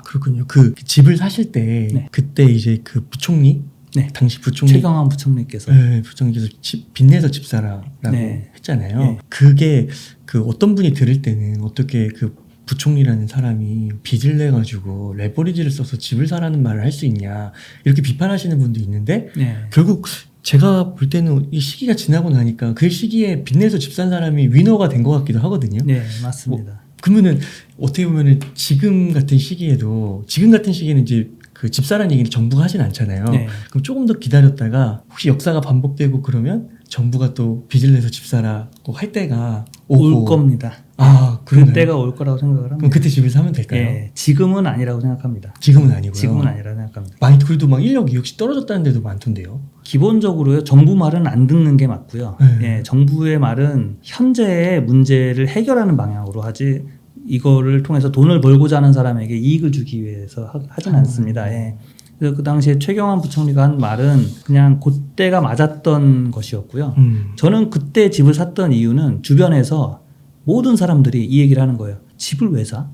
그렇군요. 그 집을 사실 때 네. 그때 이제 그 부총리 네. 당시 부총리 최경환 부총리께서 네, 부총리께서 빚내서 집 사라라고 네. 했잖아요. 네. 그게 그 어떤 분이 들을 때는 어떻게 그 부총리라는 사람이 빚을 내 가지고 레버리지를 써서 집을 사라는 말을 할 수 있냐 이렇게 비판하시는 분도 있는데 네. 결국 제가 볼 때는 이 시기가 지나고 나니까 그 시기에 빚내서 집 산 사람이 위너가 된 것 같기도 하거든요. 네, 맞습니다. 그러면은 어떻게 보면은 지금 같은 시기에는 이제 그 집사라는 얘기는 정부가 하진 않잖아요. 네. 그럼 조금 더 기다렸다가 혹시 역사가 반복되고 그러면 정부가 또 빚을 내서 집사라고 할 때가 올 겁니다. 아, 그러네요. 그때가 올 거라고 생각을 그럼 합니다. 그때 집을 사면 될까요? 예, 지금은 아니라고 생각합니다. 지금은 아니고요. 지금은 아니라고 생각합니다. 많이 그래도 막 1억, 2억씩 떨어졌다는 데도 많던데요. 기본적으로요, 정부 말은 안 듣는 게 맞고요. 네. 예, 정부의 말은 현재의 문제를 해결하는 방향으로 하지 이거를 통해서 돈을 벌고자 하는 사람에게 이익을 주기 위해서 하진 않습니다. 예. 그래서 그 당시에 최경환 부총리가 한 말은 그냥 그때가 맞았던 것이었고요. 저는 그때 집을 샀던 이유는 주변에서 모든 사람들이 이 얘기를 하는 거예요. 집을 왜 사?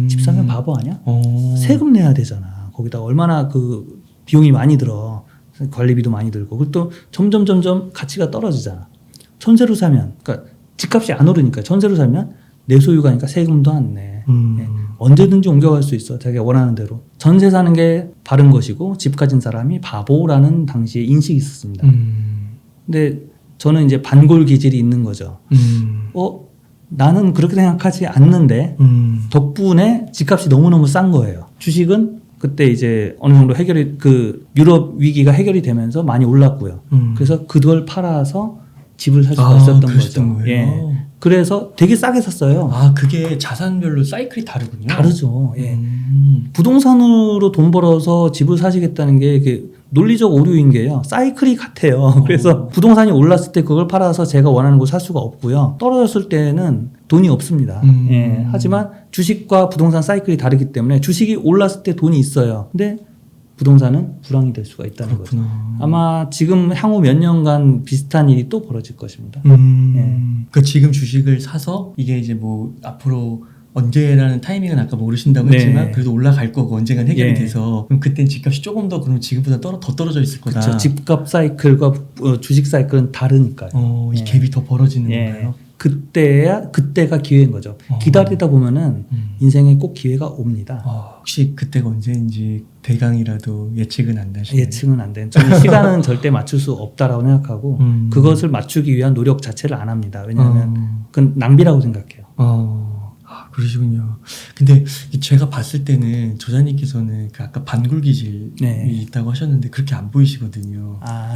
집 사면 바보 아니야? 세금 내야 되잖아. 거기다 얼마나 그 비용이 많이 들어. 관리비도 많이 들고. 그리고 또 점점 가치가 떨어지잖아. 전세로 사면, 그러니까 집값이 안 오르니까 전세로 살면 내 소유가니까 세금도 안 내. 예. 언제든지 옮겨갈 수 있어. 자기가 원하는 대로. 전세 사는 게 바른 것이고 집 가진 사람이 바보라는 당시에 인식이 있었습니다. 근데 저는 이제 반골 기질이 있는 거죠. 나는 그렇게 생각하지 않는데 덕분에 집값이 너무너무 싼 거예요. 주식은 그때 이제 어느 정도 해결이 그 유럽 위기가 해결이 되면서 많이 올랐고요. 그래서 그걸 팔아서 집을 살 수가 있었던 거죠. 거예요. 예. 그래서 되게 싸게 샀어요. 아, 그게 자산별로 사이클이 다르군요. 다르죠. 예. 부동산으로 돈 벌어서 집을 사시겠다는 게 이게 논리적 오류인 게요. 사이클이 같아요. 그래서 부동산이 올랐을 때 그걸 팔아서 제가 원하는 곳 살 수가 없고요. 떨어졌을 때는 돈이 없습니다. 예. 하지만 주식과 부동산 사이클이 다르기 때문에 주식이 올랐을 때 돈이 있어요. 근데 부동산은 불황이 될 수가 있다는 그렇구나. 거죠. 아마 지금 향후 몇 년간 비슷한 일이 또 벌어질 것입니다. 그러니까 지금 주식을 사서 이게 이제 뭐 앞으로 언제라는 타이밍은 아까 모르신다고 네. 했지만 그래도 올라갈 거고 언젠간 해결이 예. 돼서 그럼 그땐 집값이 조금 더 그럼 지금보다 더 떨어져 있을 거다. 그렇죠. 집값 사이클과 주식 사이클은 다르니까요. 이 예. 갭이 더 벌어지는 예. 건가요? 그때가 기회인 거죠. 기다리다 보면은 인생에 꼭 기회가 옵니다. 혹시 그때가 언제인지 대강이라도 예측은 안 되시나요? 예측은 안 되는. 저는 시간은 절대 맞출 수 없다라고 생각하고 그것을 맞추기 위한 노력 자체를 안 합니다. 왜냐하면 그건 낭비라고 생각해요. 그러시군요. 근데 제가 봤을 때는 저자님께서는 그 아까 반골 기질이 네. 있다고 하셨는데 그렇게 안 보이시거든요. 아,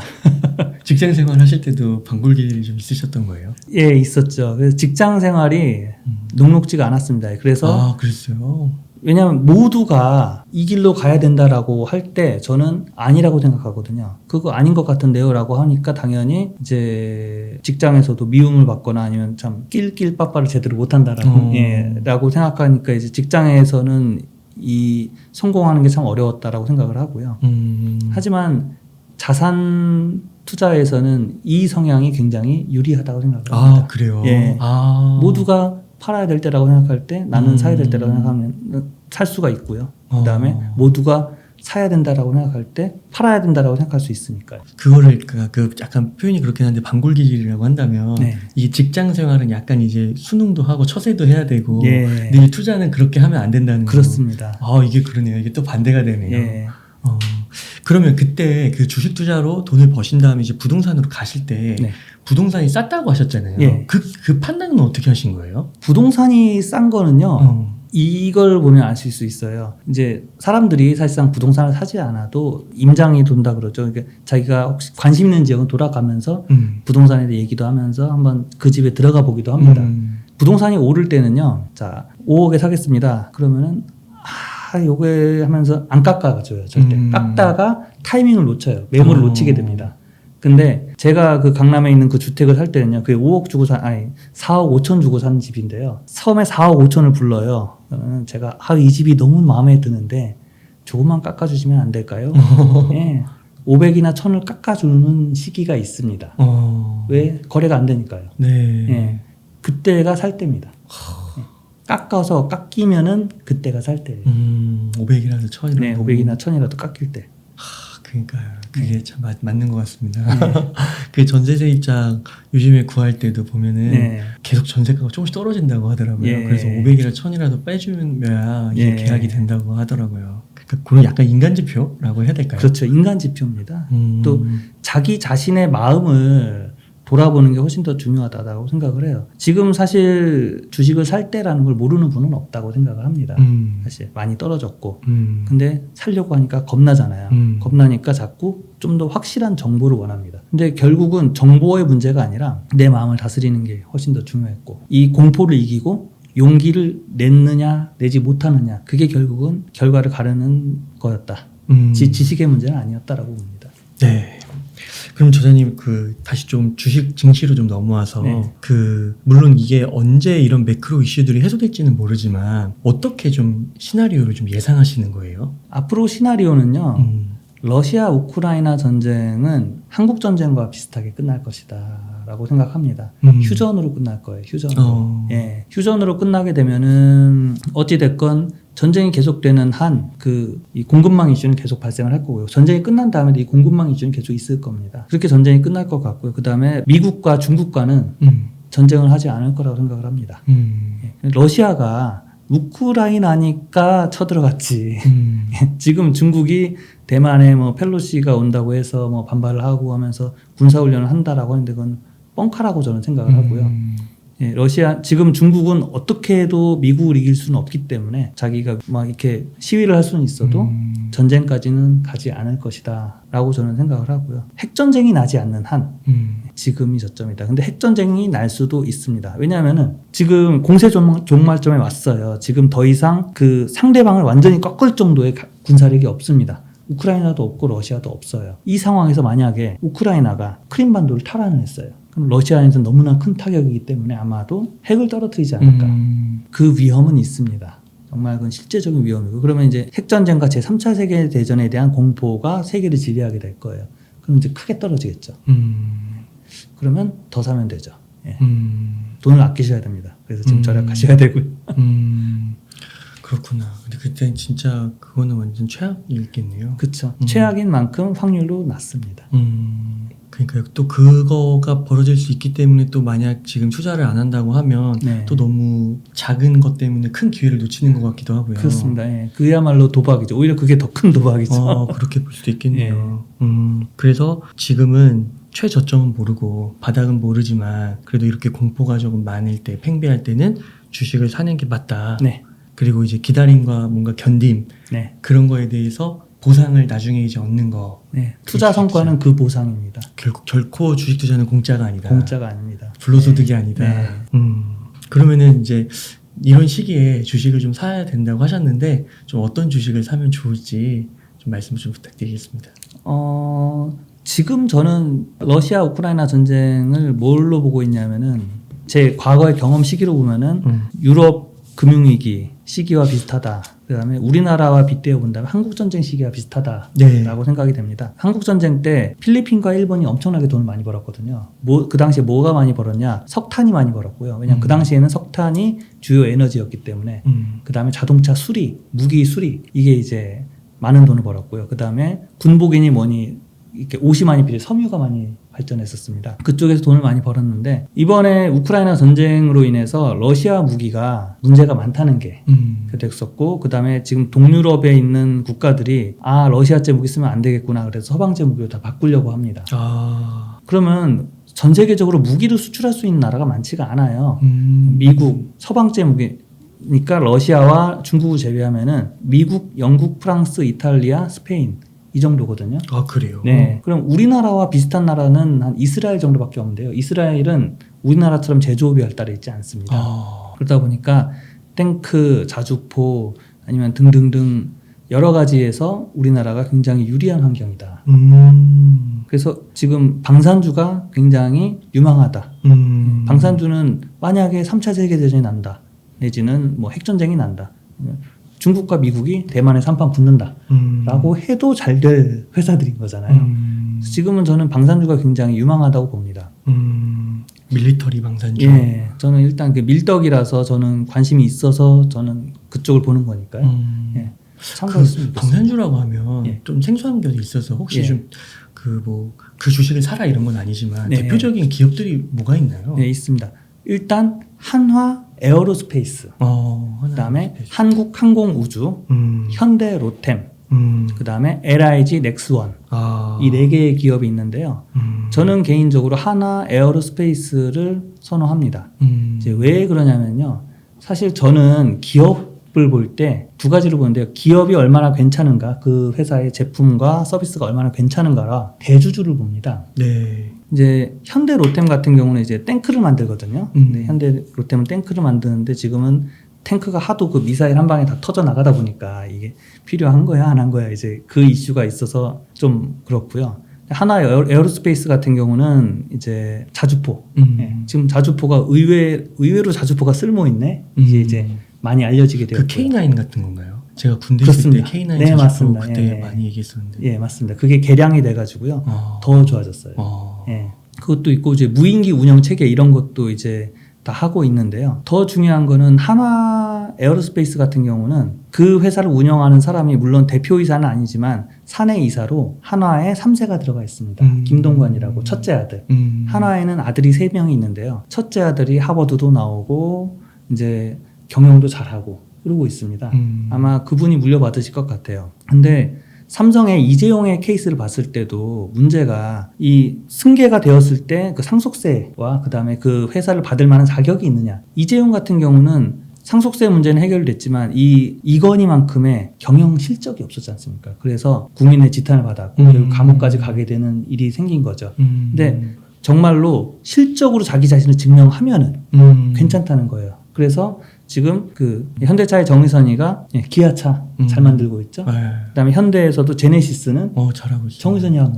직장 생활 하실 때도 반골 기질이 좀 있으셨던 거예요? 예, 있었죠. 그래서 직장 생활이 녹록지가 않았습니다. 그래서 그랬어요? 왜냐하면 모두가 이 길로 가야 된다라고 할 때 저는 아니라고 생각하거든요. 그거 아닌 것 같은데요 라고 하니까 당연히 이제 직장에서도 미움을 받거나 아니면 참 낄낄 빠빠를 제대로 못한다라고 라고 생각하니까 이제 직장에서는 이 성공하는 게 참 어려웠다라고 생각을 하고요. 하지만 자산 투자에서는 이 성향이 굉장히 유리하다고 생각을 합니다. 그래요? 예. 모두가 팔아야 될 때라고 생각할 때 나는 사야 될 때라고 생각하면 살 수가 있고요. 그 다음에 모두가 사야 된다라고 생각할 때 팔아야 된다라고 생각할 수 있으니까요. 그거를 그 약간 표현이 그렇긴 한데 반골 기질이라고 한다면 네. 이 직장 생활은 약간 이제 수능도 하고 처세도 해야 되고 예. 늘 투자는 그렇게 하면 안 된다는 거. 그렇습니다. 이게 그러네요. 이게 또 반대가 되네요. 예. 그러면 그때 그 주식 투자로 돈을 버신 다음에 이제 부동산으로 가실 때 네. 부동산이 쌌다고 하셨잖아요. 예. 그 판단은 어떻게 하신 거예요? 부동산이 싼 거는요. 이걸 보면 아실 수 있어요. 이제 사람들이 사실상 부동산을 사지 않아도 임장이 돈다 그러죠. 그러니까 자기가 혹시 관심 있는 지역은 돌아가면서 부동산에 대해 얘기도 하면서 한번 그 집에 들어가 보기도 합니다. 부동산이 오를 때는요. 자, 5억에 사겠습니다. 그러면은 요게 하면서 안 깎아줘요. 절대. 깎다가 타이밍을 놓쳐요. 매물을 놓치게 됩니다. 근데 제가 그 강남에 있는 그 주택을 살 때는요. 그게 5억 주고 4억 5천 주고 산 집인데요. 처음에 4억 5천을 불러요. 그러면 제가 이 집이 너무 마음에 드는데 조금만 깎아주시면 안 될까요? 예. 500이나 1000을 깎아주는 시기가 있습니다. 왜? 거래가 안 되니까요. 네. 예. 그때가 살 때입니다. 깎아서 깎이면은 그때가 살 때예요. 500이라도 1000이라도. 네, 500이나 1000이라도 깎일 때. 그러니까요. 그게 참 맞는 것 같습니다. 그 전세세 입장 요즘에 구할 때도 보면은 계속 전세가가 조금씩 떨어진다고 하더라고요. 예. 그래서 500이라 1000이라도 빼주면 이게 예. 계약이 된다고 하더라고요. 그러니까 그런 약간 인간 지표라고 해야 될까요? 그렇죠. 인간 지표입니다. 또 자기 자신의 마음을 돌아보는 게 훨씬 더 중요하다고 생각을 해요. 지금 사실 주식을 살 때라는 걸 모르는 분은 없다고 생각을 합니다. 사실 많이 떨어졌고 근데 살려고 하니까 겁나잖아요. 겁나니까 자꾸 좀 더 확실한 정보를 원합니다. 근데 결국은 정보의 문제가 아니라 내 마음을 다스리는 게 훨씬 더 중요했고 이 공포를 이기고 용기를 냈느냐 내지 못하느냐 그게 결국은 결과를 가르는 거였다. 지식의 문제는 아니었다라고 봅니다. 네. 그럼 저자님 다시 좀 주식 증시로 좀 넘어와서 네. 물론 이게 언제 이런 매크로 이슈들이 해소될지는 모르지만 어떻게 좀 시나리오를 좀 예상하시는 거예요? 앞으로 시나리오는요. 러시아 우크라이나 전쟁은 한국 전쟁과 비슷하게 끝날 것이다라고 생각합니다. 휴전으로 끝날 거예요. 휴전으로. 예, 휴전으로 끝나게 되면은 어찌 됐건 전쟁이 계속되는 한 이 공급망 이슈는 계속 발생을 할 거고요. 전쟁이 끝난 다음에도 이 공급망 이슈는 계속 있을 겁니다. 그렇게 전쟁이 끝날 것 같고요. 그 다음에 미국과 중국과는 전쟁을 하지 않을 거라고 생각을 합니다. 예, 러시아가 우크라이나니까 쳐들어갔지. 지금 중국이 대만에 뭐 펠로시가 온다고 해서 뭐 반발을 하고 하면서 군사훈련을 한다라고 하는데 그건 뻥카라고 저는 생각을 하고요. 예, 지금 중국은 어떻게 해도 미국을 이길 수는 없기 때문에 자기가 막 이렇게 시위를 할 수는 있어도 전쟁까지는 가지 않을 것이다 라고 저는 생각을 하고요. 핵전쟁이 나지 않는 한 지금이 저점이다. 근데 핵전쟁이 날 수도 있습니다. 왜냐하면은 지금 공세 종말점에 왔어요. 지금 더 이상 그 상대방을 완전히 꺾을 정도의 군사력이 없습니다. 우크라이나도 없고 러시아도 없어요. 이 상황에서 만약에 우크라이나가 크림반도를 탈환을 했어요. 그럼 러시아에서는 너무나 큰 타격이기 때문에 아마도 핵을 떨어뜨리지 않을까. 그 위험은 있습니다. 정말 그건 실제적인 위험이고 그러면 이제 핵전쟁과 제3차 세계대전에 대한 공포가 세계를 지배하게 될 거예요. 그럼 이제 크게 떨어지겠죠. 그러면 더 사면 되죠. 예. 돈을 아끼셔야 됩니다. 그래서 지금 절약하셔야 되고요. 그렇구나. 근데 그때 진짜 그거는 완전 최악이겠네요. 그렇죠. 최악인 만큼 확률로 낮습니다. 그러니까 또 그거가 벌어질 수 있기 때문에 또 만약 지금 투자를 안 한다고 하면 네. 또 너무 작은 것 때문에 큰 기회를 놓치는 것 같기도 하고요. 그렇습니다. 예. 그야말로 도박이죠. 오히려 그게 더 큰 도박이죠. 그렇게 볼 수도 있겠네요. 그래서 지금은 최저점은 모르고 바닥은 모르지만 그래도 이렇게 공포가 조금 많을 때 팽배할 때는 주식을 사는 게 맞다. 네. 그리고 이제 기다림과 뭔가 견딤 네. 그런 거에 대해서 보상을 나중에 이제 얻는 거. 네. 투자 성과는 그 보상입니다. 결코 주식 투자는 공짜가 아니다. 공짜가 아닙니다. 불로소득이 네. 아니다. 네. 그러면은 이제 이런 시기에 주식을 좀 사야 된다고 하셨는데 좀 어떤 주식을 사면 좋을지 좀 말씀 좀 부탁드리겠습니다. 지금 저는 러시아 우크라이나 전쟁을 뭘로 보고 있냐면은 제 과거의 경험 시기로 보면은 유럽 금융위기 시기와 비슷하다. 그다음에 우리나라와 빗대어 본다면 한국전쟁 시기와 비슷하다라고 네. 생각이 됩니다. 한국전쟁 때 필리핀과 일본이 엄청나게 돈을 많이 벌었거든요. 그 당시에 뭐가 많이 벌었냐? 석탄이 많이 벌었고요. 왜냐하면 그 당시에는 석탄이 주요 에너지였기 때문에 그다음에 자동차 수리, 무기 수리 이게 이제 많은 돈을 벌었고요. 그다음에 군복이니 뭐니 이렇게 옷이 많이 필요, 섬유가 많이 발전했었습니다. 그쪽에서 돈을 많이 벌었는데 이번에 우크라이나 전쟁으로 인해서 러시아 무기가 문제가 많다는 게 됐었고 그다음에 지금 동유럽에 있는 국가들이 러시아제 무기 쓰면 안 되겠구나 그래서 서방제 무기로 다 바꾸려고 합니다. 그러면 전 세계적으로 무기를 수출할 수 있는 나라가 많지가 않아요. 미국, 서방제 무기 그러니까 러시아와 중국을 제외하면은 미국, 영국, 프랑스, 이탈리아, 스페인 이 정도거든요. 그래요? 네. 그럼 우리나라와 비슷한 나라는 한 이스라엘 정도밖에 없는데요. 이스라엘은 우리나라처럼 제조업이 발달해 있지 않습니다. 그러다 보니까 탱크, 자주포 아니면 등등등 여러 가지에서 우리나라가 굉장히 유리한 환경이다. 그래서 지금 방산주가 굉장히 유망하다. 방산주는 만약에 3차 세계대전이 난다. 내지는 뭐 핵전쟁이 난다. 중국과 미국이 대만에 산판 붙는다 라고 해도 잘 될 회사들인 거잖아요. 지금은 저는 방산주가 굉장히 유망하다고 봅니다. 밀리터리 방산주. 예, 저는 일단 그 밀떡이라서 저는 관심이 있어서 저는 그쪽을 보는 거니까요. 예, 참고했으면 좋겠습니다. 방산주라고 하면 예. 좀 생소한 게 있어서 혹시 예. 좀 그 주식을 사라 이런 건 아니지만 네. 대표적인 기업들이 뭐가 있나요? 네, 있습니다. 일단 한화 에어로스페이스, 그다음에 한국항공우주, 현대 로템, 그다음에 LIG 넥스원 이 네 개의 기업이 있는데요. 저는 개인적으로 한화 에어로스페이스를 선호합니다. 이제 왜 그러냐면요. 사실 저는 기업 을 볼 때 두 가지로 보는데요. 기업이 얼마나 괜찮은가, 그 회사의 제품과 서비스가 얼마나 괜찮은가라 대주주를 봅니다. 네. 이제 현대 로템 같은 경우는 이제 탱크를 만들거든요. 근데 현대 로템은 탱크를 만드는데 지금은 탱크가 하도 그 미사일 한 방에 다 터져 나가다 보니까 이게 필요한 거야 안 한 거야 이제 그 이슈가 있어서 좀 그렇고요. 하나 에어로스페이스 같은 경우는 이제 자주포. 예, 지금 자주포가 의외로 자주포가 쓸모 있네. 이게 이제 많이 알려지게 되었고요. 그 K9 같은 건가요? 제가 군대 있을 때 K9 네, 자주포 맞습니다. 그때 예, 많이 얘기했었는데. 예, 맞습니다. 그게 개량이 돼가지고요. 더 좋아졌어요. 예, 그것도 있고 이제 무인기 운영 체계 이런 것도 이제 다 하고 있는데요. 더 중요한 거는 한화 에어로스페이스 같은 경우는 그 회사를 운영하는 사람이 물론 대표이사는 아니지만 사내이사로 한화에 3세가 들어가 있습니다. 김동관이라고 첫째 아들. 한화에는 아들이 3명이 있는데요. 첫째 아들이 하버드도 나오고 이제 경영도 잘하고 그러고 있습니다. 아마 그분이 물려받으실 것 같아요. 근데 삼성의 이재용의 케이스를 봤을 때도 문제가 이 승계가 되었을 때 그 상속세와 그 다음에 그 회사를 받을 만한 자격이 있느냐. 이재용 같은 경우는 상속세 문제는 해결됐지만 이 이건희만큼의 경영 실적이 없었지 않습니까? 그래서 국민의 지탄을 받았고 결국 감옥까지 가게 되는 일이 생긴 거죠. 근데 정말로 실적으로 자기 자신을 증명하면은 괜찮다는 거예요. 그래서 지금 그 현대차의 정의선이가 기아차 잘 만들고 있죠. 그다음에 현대에서도 제네시스는 잘하고 있어요. 정의선이가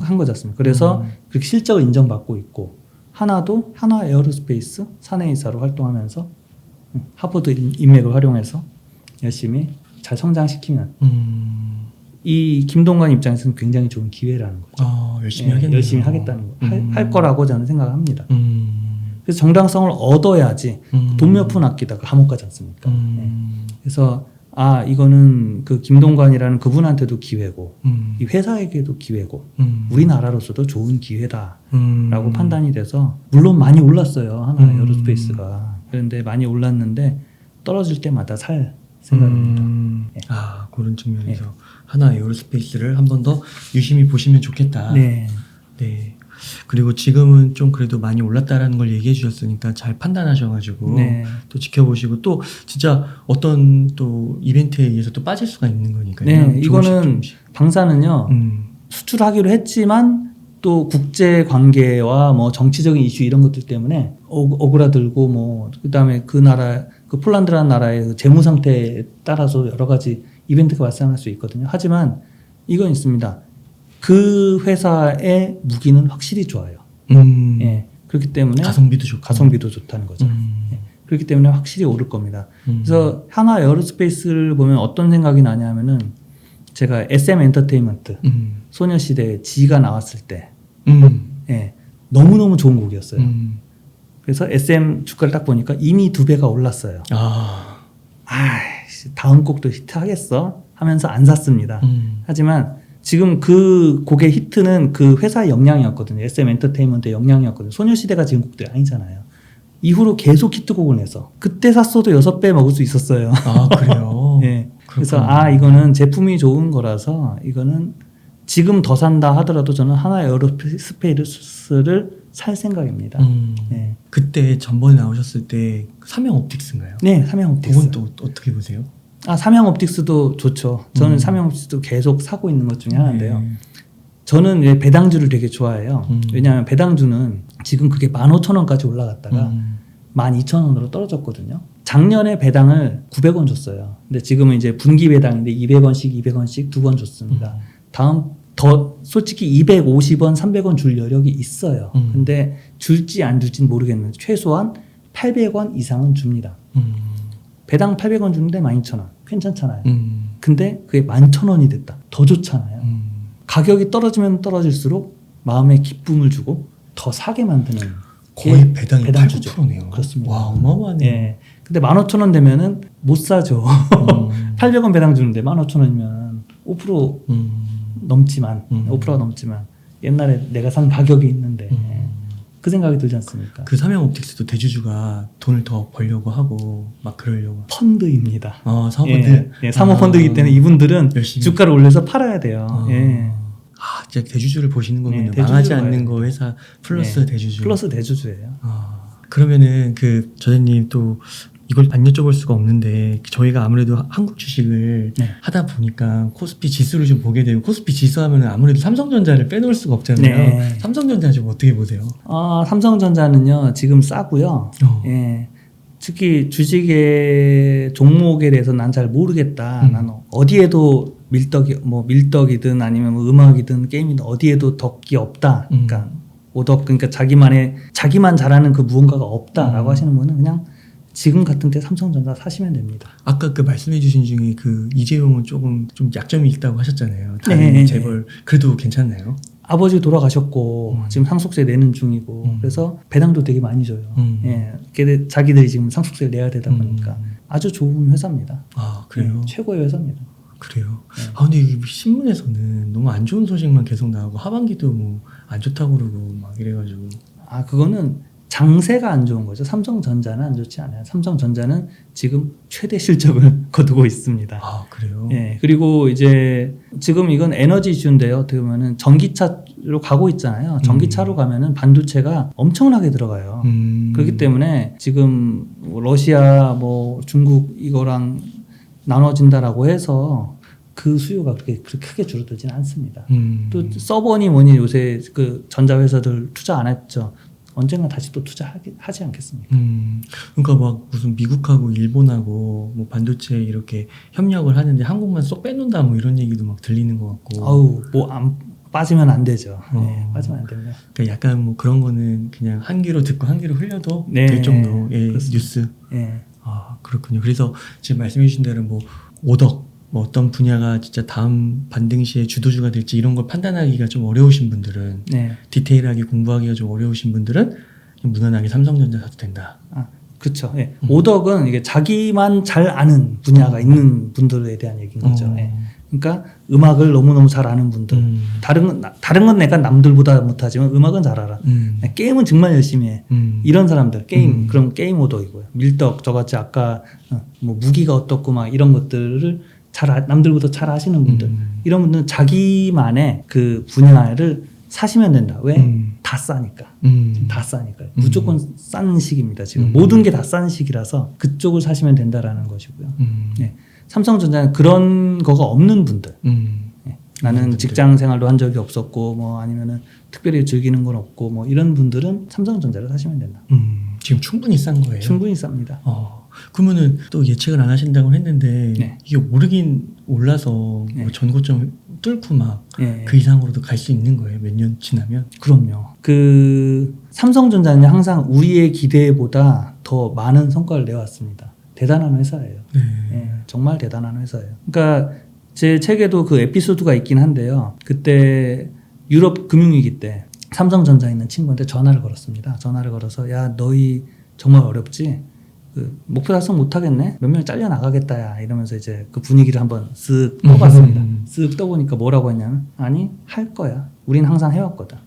한 거지 않습니까? 그래서 그렇게 실적을 인정받고 있고 하나도 한화 에어로스페이스 사내이사로 활동하면서 하버드 인맥을 활용해서 열심히 잘 성장시키면 이 김동관 입장에서는 굉장히 좋은 기회라는 거죠. 열심히 하겠네요. 열심히 하겠다는 거. 할 거라고 저는 생각합니다. 그래서 정당성을 얻어야지 돈 몇 푼 아끼다가 감옥 가지 않습니까? 그래서 이거는 그 김동관이라는 그분한테도 기회고 이 회사에게도 기회고 우리나라로서도 좋은 기회다라고 판단이 돼서 물론 많이 올랐어요. 하나 에어로스페이스가. 그런데 많이 올랐는데 떨어질 때마다 살 생각입니다. 그런 측면에서 하나 에어로스페이스를 한 번 더 유심히 보시면 좋겠다. 네. 네. 그리고 지금은 좀 그래도 많이 올랐다라는 걸 얘기해 주셨으니까 잘 판단하셔가지고 또 지켜보시고 또 진짜 어떤 또 이벤트에 의해서 또 빠질 수가 있는 거니까요. 네, 이거는 방사는요 수출하기로 했지만 또 국제 관계와 뭐 정치적인 이슈 이런 것들 때문에 오그라들고 뭐 그다음에 그 나라 그 폴란드라는 나라의 그 재무 상태에 따라서 여러 가지 이벤트가 발생할 수 있거든요. 하지만 이건 있습니다. 그 회사의 무기는 확실히 좋아요. 예, 그렇기 때문에 가성비도 좋고 가성비도 좋다는 거죠. 예, 그렇기 때문에 확실히 오를 겁니다. 그래서 하나 에어로스페이스를 보면 어떤 생각이 나냐면은 제가 SM 엔터테인먼트 소녀시대 G가 나왔을 때 예, 너무너무 좋은 곡이었어요. 그래서 SM 주가를 딱 보니까 이미 2배가 올랐어요. 다음 곡도 히트하겠어 하면서 안 샀습니다. 하지만 지금 그 곡의 히트는 그 회사의 역량이었거든요. SM 엔터테인먼트의 역량이었거든요. 소녀시대가 지은 곡들이 아니잖아요. 이후로 계속 히트곡을 내서 그때 샀어도 6배 먹을 수 있었어요. 그래요? 네. 그래서 이거는 제품이 좋은 거라서 이거는 지금 더 산다 하더라도 저는 하나 에어로스페이스를 살 생각입니다. 네. 그때 전번에 나오셨을 때 삼양 옵틱스인가요? 네, 삼양 옵틱스. 그건 또 어떻게 보세요? 삼양 옵틱스도 좋죠. 저는 삼양 옵틱스도 계속 사고 있는 것 중에 하나인데요. 저는 배당주를 되게 좋아해요. 왜냐하면 배당주는 지금 그게 15,000원까지 올라갔다가 12,000원으로 떨어졌거든요. 작년에 배당을 900원 줬어요. 근데 지금은 이제 분기 배당인데 200원씩 2번 줬습니다. 다음 더 솔직히 250원, 300원 줄 여력이 있어요. 근데 줄지 안 줄지는 모르겠는데 최소한 800원 이상은 줍니다. 배당 800원 주는데 12,000원. 괜찮잖아요. 근데 그게 11,000원이 됐다. 더 좋잖아요. 가격이 떨어지면 떨어질수록 마음에 기쁨을 주고 더 사게 만드는 거의 배당이 배당주죠. 8,9%네요. 그렇습니다. 와, 어마어마하네요. 예. 근데 15,000원 되면은 못 사죠. 800원 배당 주는데 15,000원이면 5% 넘지만 5%가 넘지만 옛날에 내가 산 가격이 있는데 그 생각이 들지 않습니까? 그 삼양 옵틱스도 대주주가 돈을 더 벌려고 하고 막 그러려고 펀드입니다. 사모펀드. 사모펀드이기 때문에 이분들은 열심히. 주가를 올려서 팔아야 돼요. 예. 진짜 대주주를 보시는 거군요. 대주주를 망하지 않는 봐야 거 회사 플러스 대주주. 플러스 대주주예요. 그러면은 그 저자님 또 이걸 안 여쭤볼 수가 없는데 저희가 아무래도 한국 주식을 네. 하다 보니까 코스피 지수를 좀 보게 되고 코스피 지수 하면 아무래도 삼성전자를 빼놓을 수가 없잖아요. 네. 삼성전자 좀 어떻게 보세요? 삼성전자는요 지금 싸고요. 예. 특히 주식의 종목에 대해서 난 잘 모르겠다. 난 어디에도 밀떡이든 아니면 뭐 음악이든 게임이든 어디에도 덕이 없다. 그러니까 오덕 그러니까 자기만 잘하는 그 무언가가 없다라고 하시는 분은 그냥 지금 같은 때 삼성전자 사시면 됩니다. 아까 그 말씀해주신 중에 그 이재용은 조금 좀 약점이 있다고 하셨잖아요. 다른 네. 재벌 그래도 괜찮나요? 아버지 돌아가셨고 지금 상속세 내는 중이고 그래서 배당도 되게 많이 줘요. 예, 자기들이 지금 상속세를 내야 되다 보니까 아주 좋은 회사입니다. 아 그래요? 예, 최고의 회사입니다. 그래요. 네. 아 근데 이 신문에서는 너무 안 좋은 소식만 계속 나오고 하반기도 뭐 안 좋다고 그러고 막 이래가지고. 아 그거는 장세가 안 좋은 거죠. 삼성전자는 안 좋지 않아요. 삼성전자는 지금 최대 실적을 거두고 있습니다. 아 그래요? 예, 그리고 이제 지금 이건 에너지 이슈인데요. 어떻게 보면은 전기차로 가고 있잖아요. 전기차로 가면은 반도체가 엄청나게 들어가요. 그렇기 때문에 지금 러시아 뭐 중국 이거랑 나눠진다라고 해서 그 수요가 그렇게 크게 줄어들지는 않습니다. 또 서버니 뭐니 요새 그 전자회사들 투자 안 했죠. 언젠가 다시 또 투자하지 않겠습니까? 그러니까 막 무슨 미국하고 일본하고 뭐 반도체 이렇게 협력을 하는데 한국만 쏙 빼놓는다 뭐 이런 얘기도 막 들리는 것 같고. 아우 뭐 안 빠지면 안 되죠. 네, 빠지면 안 됩니다. 그러니까 약간 뭐 그런 거는 그냥 한 귀로 듣고 한 귀로 흘려도 네, 될 정도의 그렇습니다. 뉴스. 예. 아 그렇군요. 그래서 지금 말씀해주신 대로 뭐 오덕 뭐 어떤 분야가 진짜 다음 반등 시에 주도주가 될지 이런 걸 판단하기가 좀 어려우신 분들은 네. 디테일하게 공부하기가 좀 어려우신 분들은 무난하게 삼성전자 사도 된다. 아, 그렇죠. 예. 오덕은 이게 자기만 잘 아는 분야가 있는 분들에 대한 얘기인 거죠. 예. 그러니까 음악을 너무너무 잘 아는 분들. 다른 건 내가 남들보다 못하지만 음악은 잘 알아. 게임은 정말 열심히 해. 이런 사람들 게임 그럼 게임 오덕이고요. 밀떡 저같이 아까 뭐 무기가 어떻고 막 이런 것들을 남들보다 잘 아시는 분들. 이런 분들은 자기만의 그 분야를 사시면 된다. 왜? 다 싸니까. 다 싸니까. 무조건 싼 시기입니다. 지금 모든 게 다 싼 시기라서 그쪽을 사시면 된다라는 것이고요. 예. 삼성전자는 그런 거가 없는 분들. 예. 나는 직장 생활도 한 적이 없었고 뭐 아니면은 특별히 즐기는 건 없고 뭐 이런 분들은 삼성전자를 사시면 된다. 지금 충분히 싼 거예요. 충분히 쌉니다. 그러면은 또 예측을 안 하신다고 했는데 네. 이게 오르긴 올라서 네. 뭐 전고점 뚫고 막 예. 그 이상으로도 갈 수 있는 거예요. 몇 년 지나면. 그럼요. 그 삼성전자는 항상 우리의 기대보다 더 많은 성과를 내왔습니다. 대단한 회사예요. 네. 예, 정말 대단한 회사예요. 그러니까 제 책에도 그 에피소드가 있긴 한데요. 그때 유럽 금융위기 때 삼성전자에 있는 친구한테 전화를 걸었습니다. 전화를 걸어서 야 너희 정말 어렵지? 그 목표 달성 못하겠네? 몇 명 잘려 나가겠다 야 이러면서 이제 그 분위기를 한번 쓱 떠봤습니다. 쓱 떠보니까 뭐라고 했냐면 아니 할 거야. 우린 항상 해왔거든.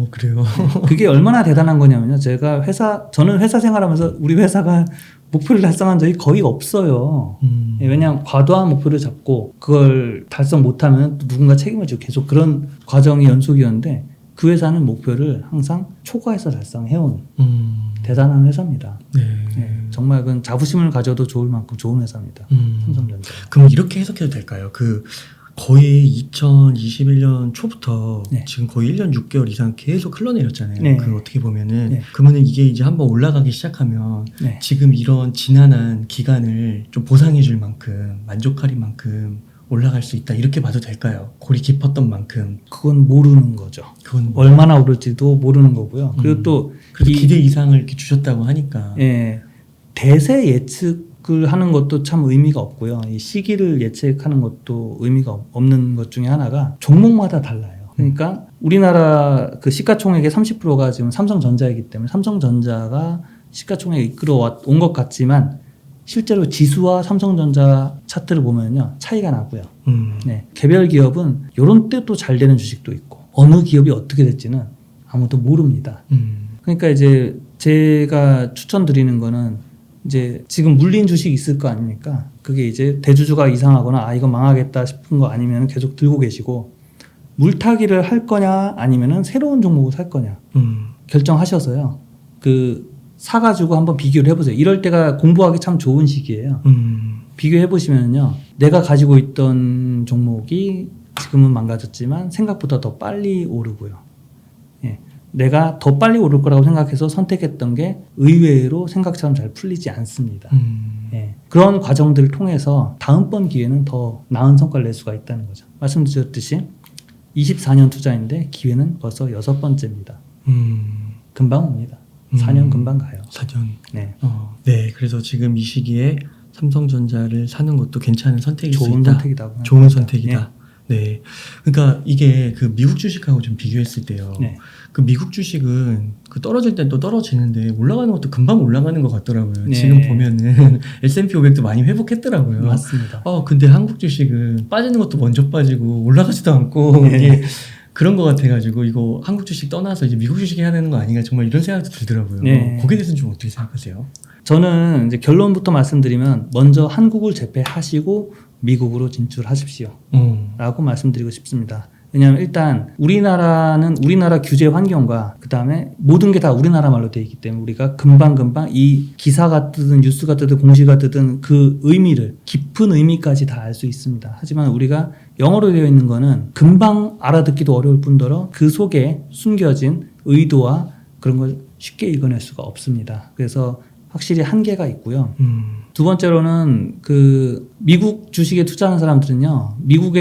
그래요. 그게 얼마나 대단한 거냐면요. 저는 회사 생활하면서 우리 회사가 목표를 달성한 적이 거의 없어요. 왜냐하면 과도한 목표를 잡고 그걸 달성 못하면 또 누군가 책임을 지고 계속 그런 과정이 연속이었는데 그 회사는 목표를 항상 초과해서 달성해온 대단한 회사입니다. 네. 네, 정말 그건 자부심을 가져도 좋을 만큼 좋은 회사입니다. 삼성전자. 그럼 이렇게 해석해도 될까요? 그 거의 2021년 초부터 네. 지금 거의 1년 6개월 이상 계속 흘러내렸잖아요. 네. 그 어떻게 보면은 네. 그러면은 이게 이제 한번 올라가기 시작하면 네. 지금 이런 지난한 기간을 좀 보상해줄 만큼 만족할 만큼 올라갈 수 있다 이렇게 봐도 될까요? 골이 깊었던 만큼. 그건 모르는 거죠. 그건 얼마나 오를지도 모르는 거고요. 그리고 또 그래도 기대 이상을 이렇게 주셨다고 하니까. 예, 대세 예측을 하는 것도 참 의미가 없고요. 이 시기를 예측하는 것도 의미가 없는 것 중에 하나가 종목마다 달라요. 그러니까 우리나라 그 시가총액의 30%가 지금 삼성전자이기 때문에 삼성전자가 시가총액 이끌어 온 것 같지만 실제로 지수와 삼성전자 차트를 보면요 차이가 나고요. 네, 개별 기업은 이런 때 또 잘 되는 주식도 있고 어느 기업이 어떻게 될지는 아무도 모릅니다. 그러니까 이제 제가 추천드리는 거는 이제 지금 물린 주식 있을 거 아닙니까? 그게 이제 대주주가 이상하거나 아 이거 망하겠다 싶은 거 아니면 계속 들고 계시고 물타기를 할 거냐 아니면은 새로운 종목을 살 거냐 결정하셔서요. 그 사가지고 한번 비교를 해보세요. 이럴 때가 공부하기 참 좋은 시기예요. 비교해보시면요. 내가 가지고 있던 종목이 지금은 망가졌지만 생각보다 더 빨리 오르고요. 예. 내가 더 빨리 오를 거라고 생각해서 선택했던 게 의외로 생각처럼 잘 풀리지 않습니다. 예. 그런 과정들을 통해서 다음번 기회는 더 나은 성과를 낼 수가 있다는 거죠. 말씀드렸듯이 24년 투자인데 기회는 벌써 6번째입니다. 금방 옵니다. 4년 금방 가요. 4년. 네. 네, 그래서 지금 이 시기에 삼성전자를 사는 것도 괜찮은 선택일 수 좋은 있다. 선택이다. 좋은 선택이다. 네. 그러니까 이게 그 미국 주식하고 좀 비교했을 때요. 네. 그 미국 주식은 그 떨어질 땐 또 떨어지는데 올라가는 것도 금방 올라가는 것 같더라고요. 네. 지금 보면은 S&P 500도 많이 회복했더라고요. 맞습니다. 근데 한국 주식은 빠지는 것도 먼저 빠지고 올라가지도 않고 네. 이게 그런 것 같아가지고 이거 한국 주식 떠나서 이제 미국 주식 해야 되는 거 아닌가 정말 이런 생각도 들더라고요. 네. 거기에 대해서는 좀 어떻게 생각하세요? 저는 이제 결론부터 말씀드리면 먼저 한국을 제패하시고 미국으로 진출하십시오. 라고 말씀드리고 싶습니다. 왜냐하면 일단 우리나라는 우리나라 규제 환경과 그 다음에 모든 게 다 우리나라 말로 되어 있기 때문에 우리가 금방금방 이 기사가 뜨든 뉴스가 뜨든 공시가 뜨든 그 의미를 깊은 의미까지 다 알 수 있습니다. 하지만 우리가 영어로 되어 있는 거는 금방 알아듣기도 어려울 뿐더러 그 속에 숨겨진 의도와 그런 걸 쉽게 읽어낼 수가 없습니다. 그래서 확실히 한계가 있고요. 두 번째로는 그 미국 주식에 투자하는 사람들은요, 미국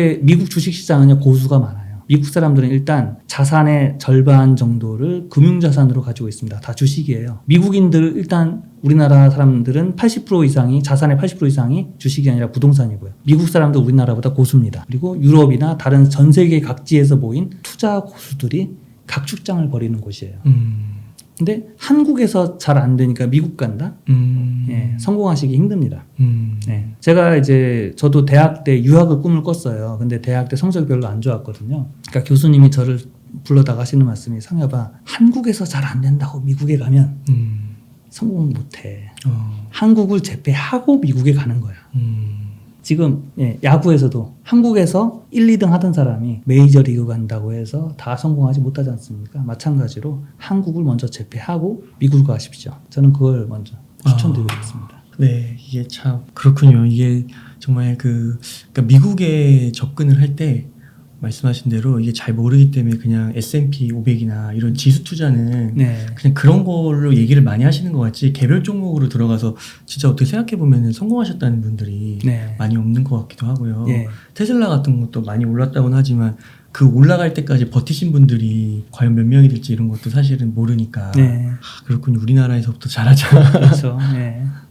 주식 시장은요 고수가 많아요. 미국 사람들은 일단 자산의 절반 정도를 금융자산으로 가지고 있습니다. 다 주식이에요. 미국인들 일단 우리나라 사람들은 80% 이상이 자산의 80% 이상이 주식이 아니라 부동산이고요. 미국 사람도 우리나라보다 고수입니다. 그리고 유럽이나 다른 전 세계 각지에서 모인 투자 고수들이 각축장을 벌이는 곳이에요. 근데 한국에서 잘 안 되니까 미국 간다? 예, 성공하시기 힘듭니다. 네. 제가 이제 저도 대학 때 유학을 꿈을 꿨어요. 근데 대학 때 성적이 별로 안 좋았거든요. 그러니까 교수님이 저를 불러다가 하시는 말씀이 상엽아, 한국에서 잘 안 된다고 미국에 가면 성공 못해. 한국을 제패하고 미국에 가는 거야. 지금 야구에서도 한국에서 1, 2등 하던 사람이 메이저리그 간다고 해서 다 성공하지 못하지 않습니까? 마찬가지로 한국을 먼저 제패하고 미국으로 가십시오. 저는 그걸 먼저 추천드리고 있습니다. 네, 이게 참 그렇군요. 이게 정말 그러니까 미국에 접근을 할 때 말씀하신 대로 이게 잘 모르기 때문에 그냥 S&P 500이나 이런 지수 투자는 그냥 그런 걸로 얘기를 많이 하시는 것 같지 개별 종목으로 들어가서 진짜 어떻게 생각해 보면 성공하셨다는 분들이 많이 없는 것 같기도 하고요. 테슬라 같은 것도 많이 올랐다고는 하지만 그 올라갈 때까지 버티신 분들이 과연 몇 명이 될지 이런 것도 사실은 모르니까 그렇군요. 우리나라에서부터 잘하자. 그렇죠.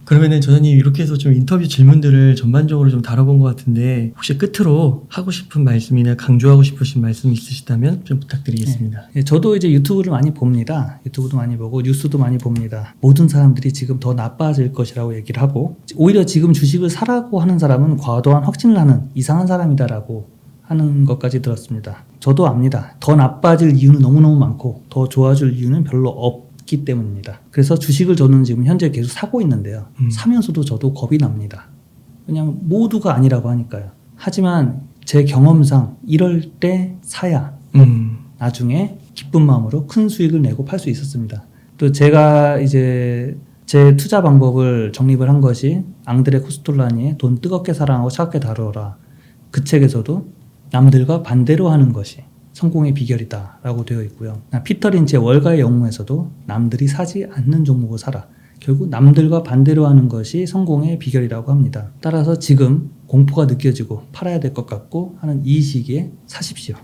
그러면은 저자님 이렇게 해서 좀 인터뷰 질문들을 전반적으로 좀 다뤄본 것 같은데 혹시 끝으로 하고 싶은 말씀이나 강조하고 싶으신 말씀 있으시다면 좀 부탁드리겠습니다. 저도 이제 유튜브를 많이 봅니다. 유튜브도 많이 보고 뉴스도 많이 봅니다. 모든 사람들이 지금 더 나빠질 것이라고 얘기를 하고 오히려 지금 주식을 사라고 하는 사람은 과도한 확신을 하는 이상한 사람이다라고 하는 것까지 들었습니다. 저도 압니다. 더 나빠질 이유는 너무너무 많고 더 좋아질 이유는 별로 없기 때문입니다. 그래서 주식을 저는 지금 현재 계속 사고 있는데요. 사면서도 저도 겁이 납니다. 그냥 모두가 아니라고 하니까요. 하지만 제 경험상 이럴 때 사야 나중에 기쁜 마음으로 큰 수익을 내고 팔 수 있었습니다. 또 제가 이제 제 투자 방법을 정립을 한 것이 앙드레 코스톨라니의 돈 뜨겁게 사랑하고 차갑게 다루어라. 그 책에서도 남들과 반대로 하는 것이 성공의 비결이다 라고 되어 있고요. 피터 린치의 월가의 영웅에서도 남들이 사지 않는 종목을 사라. 결국 남들과 반대로 하는 것이 성공의 비결이라고 합니다. 따라서 지금 공포가 느껴지고 팔아야 될 것 같고 하는 이 시기에 사십시오.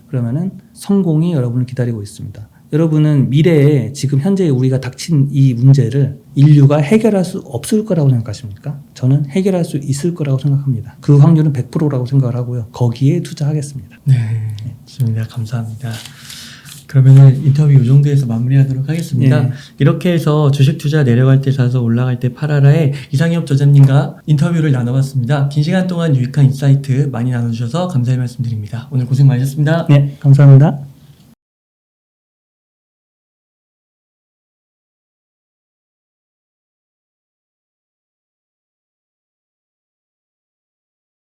그러면은 성공이 여러분을 기다리고 있습니다. 여러분은 미래에 지금 현재 우리가 닥친 이 문제를 인류가 해결할 수 없을 거라고 생각하십니까? 저는 해결할 수 있을 거라고 생각합니다. 그 확률은 100%라고 생각을 하고요. 거기에 투자하겠습니다. 네, 좋습니다. 감사합니다. 그러면은 인터뷰 이 정도에서 마무리하도록 하겠습니다. 이렇게 해서 주식 투자 내려갈 때 사서 올라갈 때 팔아라의 이상엽 저자님과 인터뷰를 나눠봤습니다. 긴 시간 동안 유익한 인사이트 많이 나눠주셔서 감사의 말씀드립니다. 오늘 고생 많으셨습니다. 네, 감사합니다.